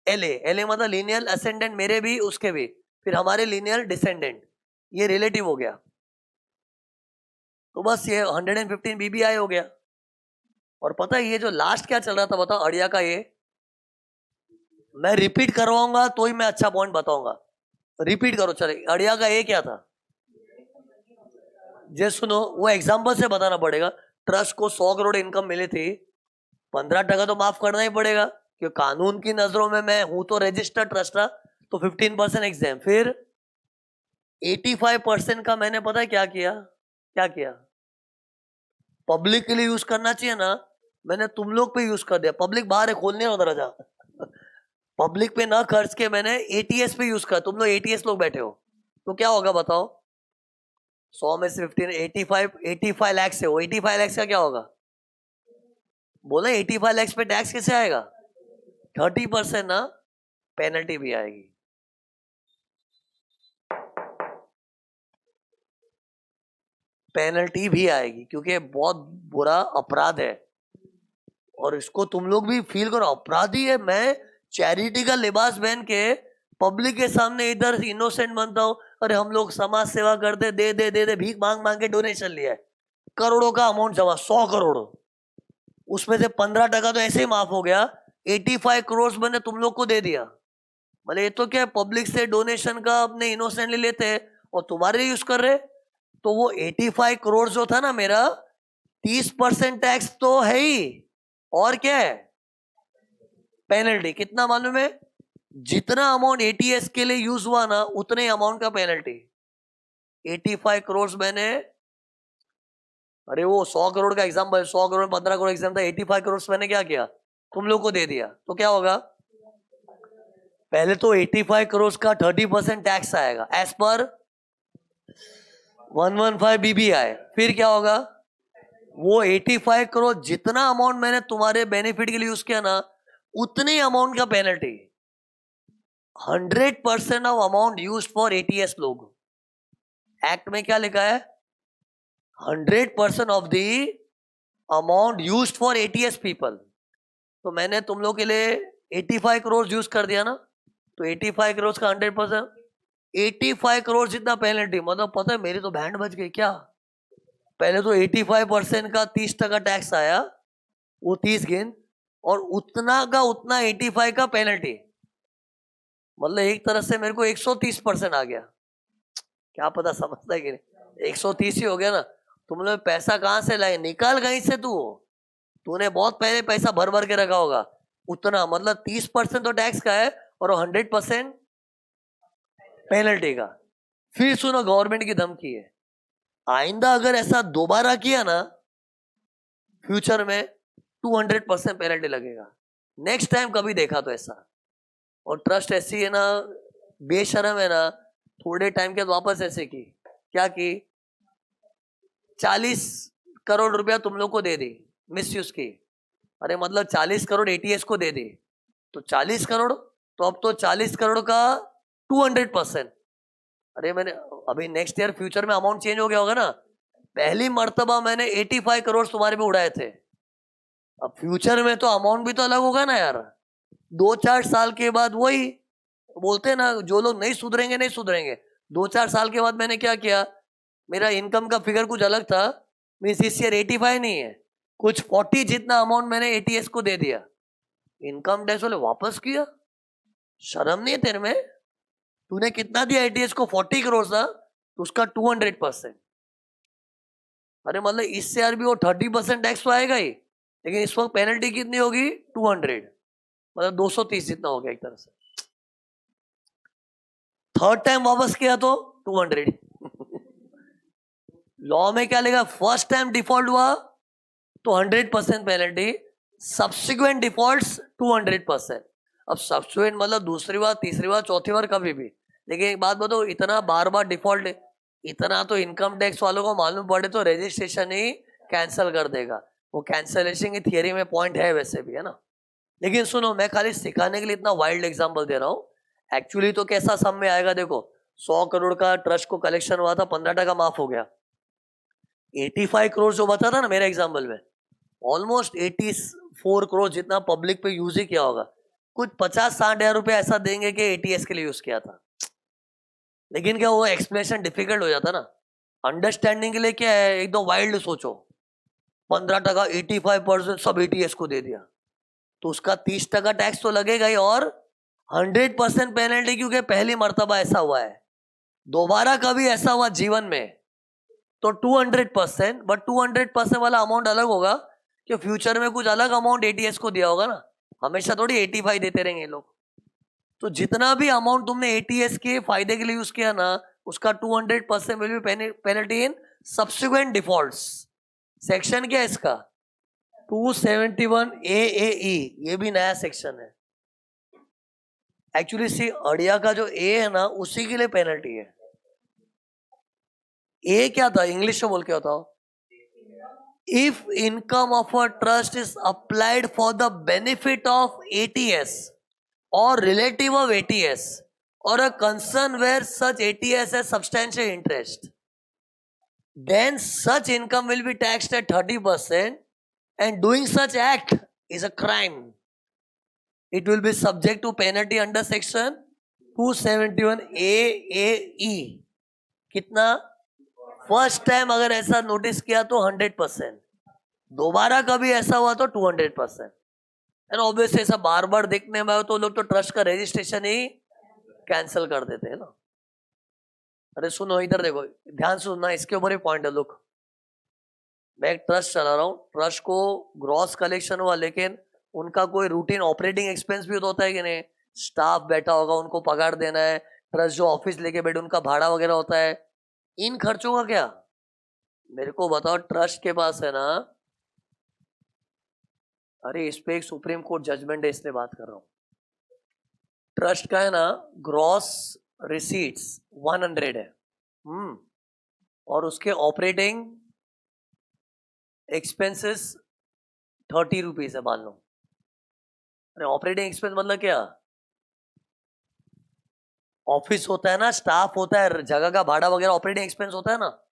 एलए मतलब लीनियर असेंडेंट, मेरे भी उसके भी, फिर हमारे लीनियर डिसेंडेंट, ये रिलेटिव हो गया। तो बस ये 115 बीबीआई हो गया। और पता है ये जो लास्ट क्या चल रहा था बताओ, अड़िया का ये, मैं रिपीट करवाऊंगा तो ही मैं अच्छा पॉइंट बताऊंगा, रिपीट करो चले। अड़िया का ये क्या था, जे सुनो, वो एग्जांपल से बताना पड़ेगा। ट्रस्ट को 100 करोड़ इनकम मिली थी, 15% तो माफ करना ही पड़ेगा, क्योंकि कानून की नजरों में मैं हूं तो रजिस्टर्ड ट्रस्टर, तो 15% एग्जाम। फिर 85% का मैंने पता है क्या किया, क्या किया, पब्लिक के लिए यूज करना चाहिए ना, मैंने तुम लोग पे यूज कर दिया। पब्लिक बाहर है, खोलने हो दरवाजा, पब्लिक पे ना खर्च के मैंने एटीएस पे यूज कर, तुम लोग एटीएस लोग बैठे हो, तो क्या होगा बताओ, 100 में से 15, 85 लाख से, वो 85 लाख का क्या होगा? बोला 85 लाख पे टैक्स कैसे आएगा? 30% ना, पेनल्टी भी आएगी। पेनल्टी भी आएगी क्योंकि बहुत बुरा अपराध है, और इसको तुम लोग भी फील करो, अपराधी है। मैं चैरिटी का लिबास पहन के पब्लिक के सामने इधर इनोसेंट बनता हूं, अरे हम लोग समाज सेवा करते, दे दे दे दे, भीख मांग मांग के डोनेशन लिया है, करोड़ों का अमाउंट जमा, 100 करोड़, उसमें से 15% तो ऐसे ही माफ हो गया, 85 करोड़ मैंने तुम लोग को दे दिया। मतलब ये तो क्या, पब्लिक से डोनेशन का अपने इनोसेंटली लेते हैं और तुम्हारे यूज कर रहे। तो वो 85 करोड़ जो था ना मेरा, 30% टैक्स तो है ही, और क्या है? पेनल्टी। कितना मालूम है? जितना अमाउंट एटीएस के लिए यूज हुआ ना, उतने अमाउंट का पेनल्टी। 85 करोड़ मैंने, अरे वो 100 करोड़ का एग्जाम्पल, 100 करोड़ 15 करोड़ एग्जाम था, 85 करोड़ मैंने क्या किया, तुम लोग को दे दिया, तो क्या होगा? पहले तो 85 करोड़ का 30% टैक्स आएगा एज पर 115 बीबीआई। फिर क्या होगा? वो 85 करोड़ जितना अमाउंट मैंने तुम्हारे बेनिफिट के लिए यूज किया ना, उतने अमाउंट का penalty. 100% of amount use for ATS लोग, एक्ट में क्या लिखा है? 100% of the amount use for ATS people. तो मैंने तुम लोग के लिए 85 करोड़ यूज कर दिया ना, तो 85 करोड़ का 100%, 85 करोड़ जितना पेनल्टी। मतलब पता है मेरी तो बैंड बज गई क्या। पहले तो 85% का 30% टैक्स आया, वो 30 गिन, और उतना का उतना 85 का पेनल्टी। मतलब एक तरह से मेरे को 130% आ गया। क्या पता समझता है कि नहीं, 130 ही हो गया ना। तुम लोग पैसा कहां से लाए? निकाल कहीं से तूने बहुत पहले पैसा भर भर के रखा होगा, उतना। मतलब 30% तो टैक्स का है और 100% पेनल्टी का। फिर सुनो, गवर्नमेंट की धमकी है, आइंदा अगर ऐसा दोबारा किया ना, फ्यूचर में 200% पेनल्टी लगेगा। नेक्स्ट टाइम कभी देखा तो ऐसा। और ट्रस्ट ऐसी है ना, बेशरम है ना, थोड़े टाइम के बाद वापस ऐसे की, क्या की, 40 करोड़ रुपया तुम लोग को दे दी, मिसयूज की। अरे मतलब 40 करोड़ एटीएस को दे दी, तो 40 करोड़, तो अब तो 40 करोड़ का 200%। अरे मैंने अभी नेक्स्ट ईयर फ्यूचर में अमाउंट चेंज हो गया होगा ना, पहली मर्तबा मैंने 85 करोड़ तुम्हारे पे उड़ाए थे, अब फ्यूचर में तो अमाउंट भी तो अलग होगा ना यार। 2-4 साल के बाद वही बोलते हैं ना, जो लोग नहीं सुधरेंगे नहीं सुधरेंगे। 2-4 साल के बाद मैंने क्या किया, मेरा इनकम का फिगर कुछ अलग था, मीन्स इस ईयर 85 नहीं है, कुछ 40 जितना अमाउंट मैंने एटीएस को दे दिया। इनकम टैक्स वाले वापस किया, शर्म नहीं है तेरे में? तूने कितना दिया एटीएस को? 40 करोड़ था, तो उसका 200%। अरे मतलब इससे यार भी वो 30% टैक्स तो आएगा ही, लेकिन इस वक्त पेनल्टी कितनी होगी? 200, मतलब 230 जितना हो गया एक तरह से। थर्ड टाइम वापस किया तो 200। लॉ में क्या लिखा? फर्स्ट टाइम डिफॉल्ट हुआ तो 100% पेनल्टी, सब्सिक्वेंट डिफॉल्ट्स 200%। अब सब्सिक्वेंट मतलब दूसरी बार, तीसरी बार, चौथी बार, कभी भी। लेकिन एक बात बताओ, इतना बार बार डिफॉल्ट, इतना तो इनकम टैक्स वालों को मालूम पड़े तो रजिस्ट्रेशन ही कैंसिल कर देगा। वो कैंसिलेशन की थियरी में पॉइंट है वैसे भी, है ना। लेकिन सुनो, मैं खाली सिखाने के लिए इतना वाइल्ड एग्जांपल दे रहा हूं। एक्चुअली तो कैसा सम में आएगा देखो, 100 करोड़ का ट्रस्ट को कलेक्शन हुआ था, 15% माफ हो गया। 85 करोड़ जो बता था ना मेरे एग्जाम्पल में, ऑलमोस्ट 84 करोड़ जितना पब्लिक पे यूज ही किया होगा। कुछ 50-60 हजार रुपए ऐसा देंगे कि एटीएस के लिए यूज किया था। लेकिन क्या वो एक्सप्लेनेशन डिफिकल्ट हो जाता ना, अंडरस्टैंडिंग के लिए क्या है, एकदम वाइल्ड सोचो, 15%, 85% सब एटीएस को दे दिया, तो उसका 30% टैक्स तो लगेगा ही, और 100% पेनल्टी, क्योंकि पहली मर्तबा ऐसा हुआ है। दोबारा कभी ऐसा हुआ जीवन में तो 200%, बट 200% वाला अमाउंट अलग होगा कि फ्यूचर में कुछ अलग अमाउंट एटीएस को दिया होगा ना। हमेशा थोड़ी 85 देते रहेंगे लोग। तो जितना भी अमाउंट तुमने एटीएस के फायदे के लिए यूज किया ना, उसका 200% will be penalty in subsequent defaults. Section क्या है इसका? 271 AAE, ये भी नया सेक्शन है। एक्चुअली सी अड़िया का जो ए है ना, उसी के लिए पेनल्टी है। ए क्या था इंग्लिश में बोल के बताओ. If income of a trust is applied for the benefit of ATS or relative of ATS or a concern where such ATS has substantial interest, then such income will be taxed at 30% and doing such act is a crime. It will be subject to penalty under section 271A कितना? First time अगर ऐसा notice किया तो 100%, दोबारा कभी ऐसा हुआ तो 200%. एंड ऑब्वियसली ऐसा बार बार देखने में आए तो लोग तो ट्रस्ट का रजिस्ट्रेशन ही कैंसिल कर देते हैं ना. अरे सुनो इधर देखो, ध्यान से सुनना, इसके ऊपर ही पॉइंट है. लुक, मैं एक ट्रस्ट चला रहा हूँ, ट्रस्ट को ग्रॉस कलेक्शन हुआ, लेकिन उनका कोई रूटीन ऑपरेटिंग एक्सपेंस भी तो होता है कि नहीं. स्टाफ बैठा होगा, उनको पगार देना है, ट्रस्ट जो ऑफिस लेके बैठे उनका भाड़ा वगैरह होता है. इन खर्चों का क्या? मेरे को बताओ, ट्रस्ट के पास है ना, अरे इस पे एक सुप्रीम कोर्ट जजमेंट है इसलिए बात कर रहा हूं. ट्रस्ट का है ना ग्रॉस रिसीट्स 100 है, और उसके ऑपरेटिंग एक्सपेंसेस 30 रुपीज है मान लो. अरे ऑपरेटिंग एक्सपेंस मतलब क्या? ऑफिस होता है ना, स्टाफ होता है, जगह का भाड़ा वगैरह ऑपरेटिंग एक्सपेंस होता है ना.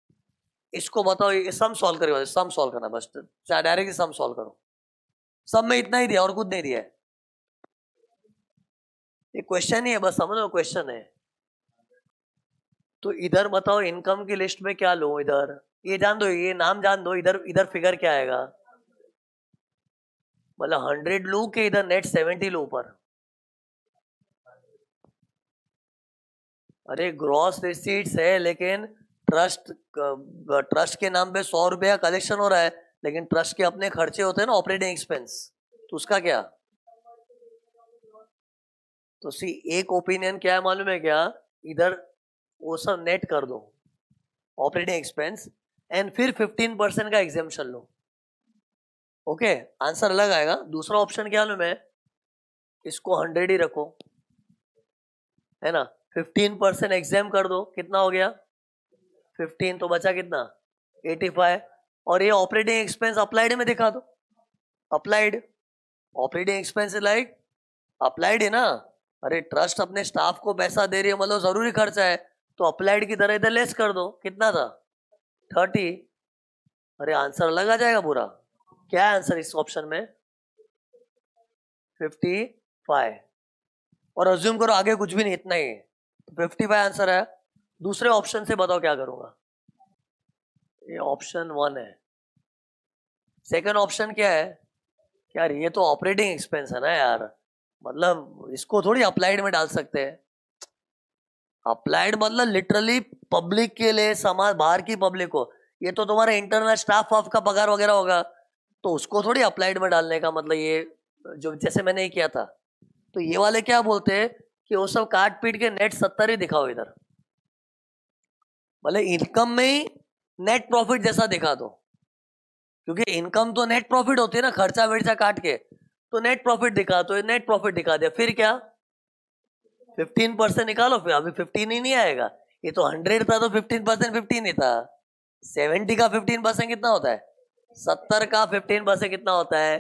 इसको बताओ, ये सम सॉल्व करेगा, सम सॉल्व करना बस, चाहे डायरेक्टली सम सॉल्व करो. सब में इतना ही दिया और कुछ नहीं दिया है. ये क्वेश्चन ही है, बस समझो क्वेश्चन है. तो इधर बताओ इनकम की लिस्ट में क्या लो. इधर ये जान दो, ये नाम जान दो, इधर इधर फिगर क्या आएगा. मतलब 100 लू के इधर नेट 70 लो ऊपर. अरे ग्रॉस रिसीट्स है, लेकिन ट्रस्ट के नाम पे 100 रुपया कलेक्शन हो रहा है, लेकिन ट्रस्ट के अपने खर्चे होते हैं ना ऑपरेटिंग एक्सपेंस, तो उसका क्या? तो सी एक ओपिनियन क्या है मालूम है क्या? इधर वो सब नेट कर दो ऑपरेटिंग एक्सपेंस एंड फिर 15% का एग्जेम्पशन लो. ओके, आंसर अलग आएगा. दूसरा ऑप्शन क्या मालूम है? इसको 100 ही रखो, है ना, 15% एग्जाम कर दो, कितना हो गया 15, तो बचा कितना 85. और ये ऑपरेटिंग एक्सपेंस अप्लाइड में दिखा दो. Applied operating expense like applied है ना. अरे ट्रस्ट अपने स्टाफ को पैसा दे रही है, मतलब जरूरी खर्चा है, तो अप्लाइड की तरह इधर लेस कर दो. कितना था 30. अरे आंसर अलग आ जाएगा पूरा. क्या है आंसर इस ऑप्शन में? 55. और अज्यूम करो आगे कुछ भी नहीं, इतना ही 55 आंसर है. दूसरे ऑप्शन से बताओ क्या करूंगा. ये ऑप्शन 1 है. सेकंड ऑप्शन क्या है? यार ये तो ऑपरेटिंग एक्सपेंस है ना यार, मतलब इसको थोड़ी अप्लाइड में डाल सकते हैं. अप्लाइड मतलब लिटरली पब्लिक के लिए, समाज बाहर की पब्लिक को. ये तो तुम्हारा इंटरनल स्टाफ ऑफ का पगार वगैरह होगा, तो उसको थोड़ी अप्लाइड में डालने का मतलब ये जो जैसे मैंने ये किया था. तो ये वाले क्या बोलते हैं कि वो सब काट पीट के नेट 70 ही दिखाओ इधर, मतलब इनकम में ही नेट प्रॉफिट जैसा दिखा दो, क्योंकि इनकम तो नेट प्रॉफिट होती है ना, खर्चा वर्चा काट के, तो नेट प्रॉफिट दिखा, तो नेट प्रॉफिट दिखा दिया. फिर क्या 15% निकालो, फिर अभी 15 ही नहीं आएगा. ये तो 100 था तो 15% 15 ही था. 70 का 15% कितना होता है? 70 का 15% कितना होता है?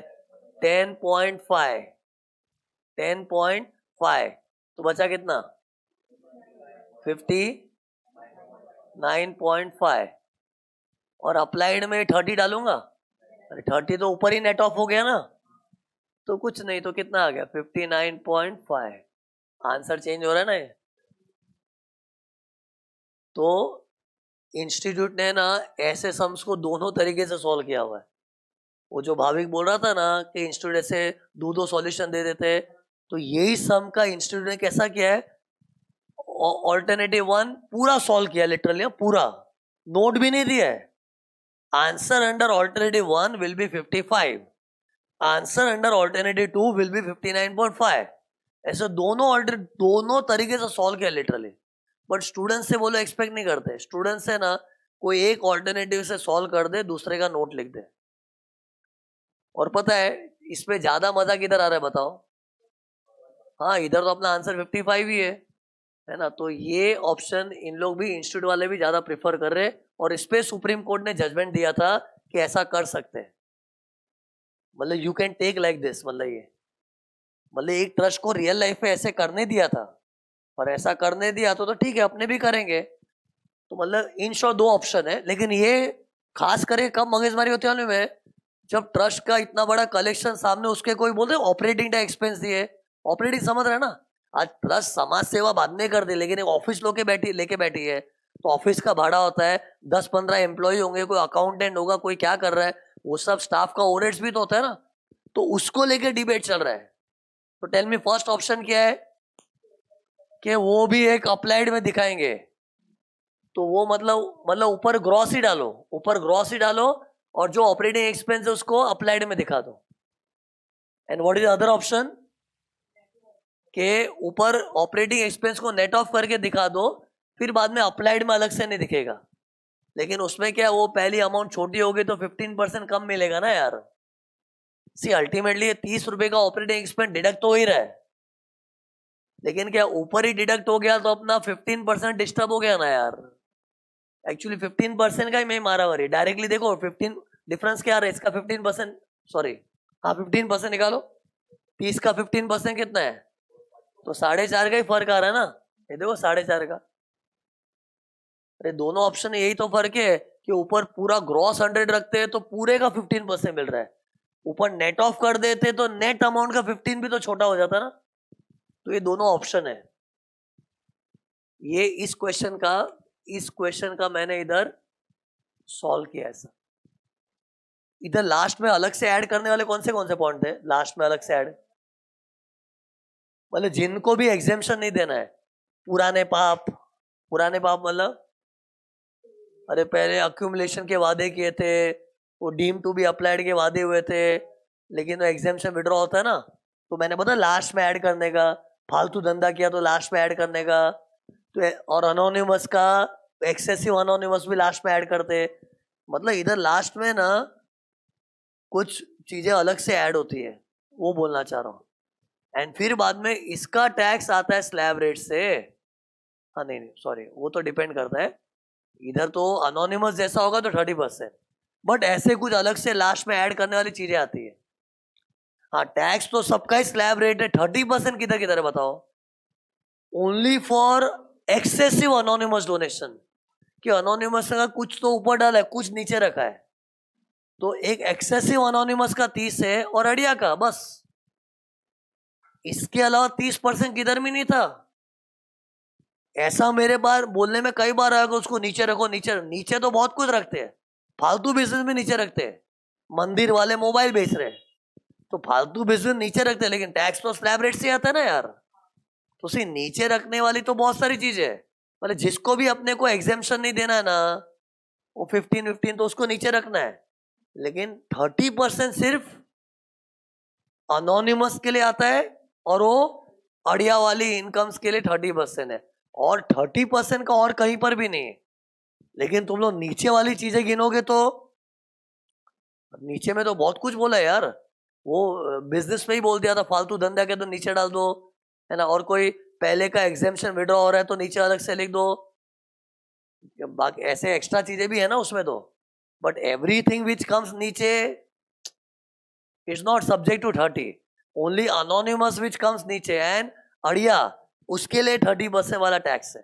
10.5. 10.5 तो बचा कितना 59.5. और अप्लाइड में 30 डालूंगा. अरे 30 तो ऊपर ही नेट ऑफ हो गया ना, तो कुछ नहीं, तो कितना आ गया 59.5. आंसर चेंज हो रहा है ना ये. तो इंस्टीट्यूट ने ना ऐसे सम्स को दोनों तरीके से सॉल्व किया हुआ है. वो जो भाविक बोल रहा था ना कि इंस्टीट्यूट ऐसे दो सॉल्यूशन दे देते, तो यही सम का इंस्टीट्यूट ने कैसा किया है, ऑल्टरनेटिव 1 पूरा सॉल्व किया लिटरली, पूरा नोट भी नहीं दिया है. Answer under alternative 1 will be 55, answer under alternative 2 will be 59.5. ऐसे दोनों तरीके से सॉल्व किया लिटरली. बट स्टूडेंट से बोलो एक्सपेक्ट नहीं करते. स्टूडेंट से ना कोई एक ऑल्टरनेटिव से सॉल्व कर दे, दूसरे का नोट लिख दे. और पता है इसमें ज्यादा मजा किधर आ रहा है बताओ? हाँ, इधर तो अपना आंसर 55 ही है ना. तो ये ऑप्शन इन लोग भी, इंस्टीट्यूट वाले भी ज्यादा प्रिफर कर रहे, और इस पे सुप्रीम कोर्ट ने जजमेंट दिया था कि ऐसा कर सकते हैं, मतलब you can take like this, मतलब ये मतलब एक ट्रस्ट को रियल लाइफ में ऐसे करने दिया था, और ऐसा करने दिया तो ठीक है, अपने भी करेंगे। तो मतलब इन शॉर्ट दो ऑप्शन है, लेकिन ये खास करके कब मगजमारी होती है में, जब ट्रस्ट का इतना बड़ा कलेक्शन सामने, उसके कोई बोलते ऑपरेटिंग टैक्स एक्सपेंस दिए, ऑपरेटिंग समझ रहे हैं ना। आज ट्रस्ट समाज सेवा बाद में कर दी, लेकिन एक ऑफिस लेके बैठी है, तो ऑफिस का भाड़ा होता है, 10-15 एम्प्लॉय होंगे, कोई अकाउंटेंट होगा, कोई क्या कर रहा है, वो सब स्टाफ का ओवरहेड्स भी तो होता है ना, तो उसको लेके डिबेट चल रहा है। तो टेल मी फर्स्ट ऑप्शन क्या है कि वो भी एक अप्लाइड में दिखाएंगे, तो वो मतलब ऊपर ग्रॉस ही डालो, ऊपर ग्रॉस ही डालो, और जो ऑपरेटिंग एक्सपेंस है उसको अप्लाइड में दिखा दो। And what is other option के ऊपर ऑपरेटिंग एक्सपेंस को नेट ऑफ करके दिखा दो, फिर बाद में अप्लाइड में अलग से नहीं दिखेगा। लेकिन उसमें क्या, वो पहली अमाउंट छोटी होगी तो 15% कम मिलेगा ना यार। सी अल्टीमेटली 30 रुपए का ऑपरेटिंग एक्सपेंस डिडक्ट हो ही रहा है, लेकिन क्या ऊपर ही डिडक्ट हो गया तो अपना 15% डिस्टर्ब हो गया ना यार। एक्चुअली 15% का ही मैं मारा वारी, डायरेक्टली देखो 15 डिफरेंस क्या आ रहा है इसका, 15%, सॉरी हाँ 15% निकालो, 30 का 15% कितना है, तो 4.5 का ही फर्क आ रहा है ना, ये देखो 4.5 का। अरे दोनों ऑप्शन यही तो फर्क है कि ऊपर पूरा ग्रॉस 100 रखते हैं तो पूरे का 15% मिल रहा है, ऊपर नेट ऑफ कर देते तो नेट अमाउंट का 15 भी तो छोटा हो जाता ना। तो ये दोनों ऑप्शन है। ये इस क्वेश्चन का मैंने इधर सॉल्व किया ऐसा। इधर लास्ट में अलग से ऐड करने वाले कौन से पॉइंट थे लास्ट में अलग से ऐड, मतलब जिनको भी एग्जेम्पशन नहीं देना है, पुराने पाप मतलब अरे पहले अक्यूमुलेशन के वादे किए थे, वो डीम टू बी अप्लाइड के वादे हुए थे, लेकिन वो एग्जेम्पशन विड्रॉ होता है ना, तो मैंने पता लास्ट में ऐड करने का, फालतू धंधा किया तो लास्ट में ऐड करने का, तो और अनोनिमस का एक्सेसिव अनोनिमस भी लास्ट में ऐड करते, मतलब इधर लास्ट में ना कुछ चीजें अलग से ऐड होती है, वो बोलना चाह रहा हूँ। एंड फिर बाद में इसका टैक्स आता है स्लैब रेट से, हाँ नहीं सॉरी, वो तो डिपेंड करता है, इधर तो अनोनिमस जैसा होगा तो 30%, बट ऐसे कुछ अलग से लास्ट में ऐड करने वाली चीजें आती है। हाँ टैक्स तो सबका ही स्लैब रेट है, 30% किधर किधर है बताओ, only for excessive anonymous donation, कि अनोनिमस का कुछ तो ऊपर डाला है, कुछ नीचे रखा है, तो एक एक्सेसिव अनोनिमस का 30 है और अड़िया का बस, इसके अलावा 30% किधर भी नहीं था। ऐसा मेरे बार बोलने में कई बार आएगा, उसको नीचे रखो, नीचे तो बहुत कुछ रखते हैं, फालतू बिजनेस में नीचे रखते हैं, मंदिर वाले मोबाइल बेच रहे हैं तो फालतू बिजनेस नीचे रखते हैं, लेकिन टैक्स तो स्लैब रेट से आता है ना यार। तो उसी नीचे रखने वाली तो बहुत सारी चीजें है, मतलब जिसको भी अपने को एग्जेम्पशन नहीं देना है ना, वो 15 तो उसको नीचे रखना है, लेकिन 30% सिर्फ अनोनिमस के लिए आता है, और वो अड़िया वाली इनकम्स के लिए 30% है, और 30% का और कहीं पर भी नहीं है। लेकिन तुम लोग नीचे वाली चीजें गिनोगे तो नीचे में तो बहुत कुछ बोला है यार, वो बिजनेस में ही बोल दिया था फालतू धंधा के तो नीचे डाल दो, है ना, और कोई पहले का एग्जेम्पशन विड्रॉ हो रहा है तो नीचे अलग से लिख दो, बाकी ऐसे एक्स्ट्रा चीजें भी है ना उसमें तो, बट एवरीथिंग विच कम्स नीचे is not subject to 30, only anonymous which comes नीचे एंड अड़िया, उसके लिए 30% वाला टैक्स है।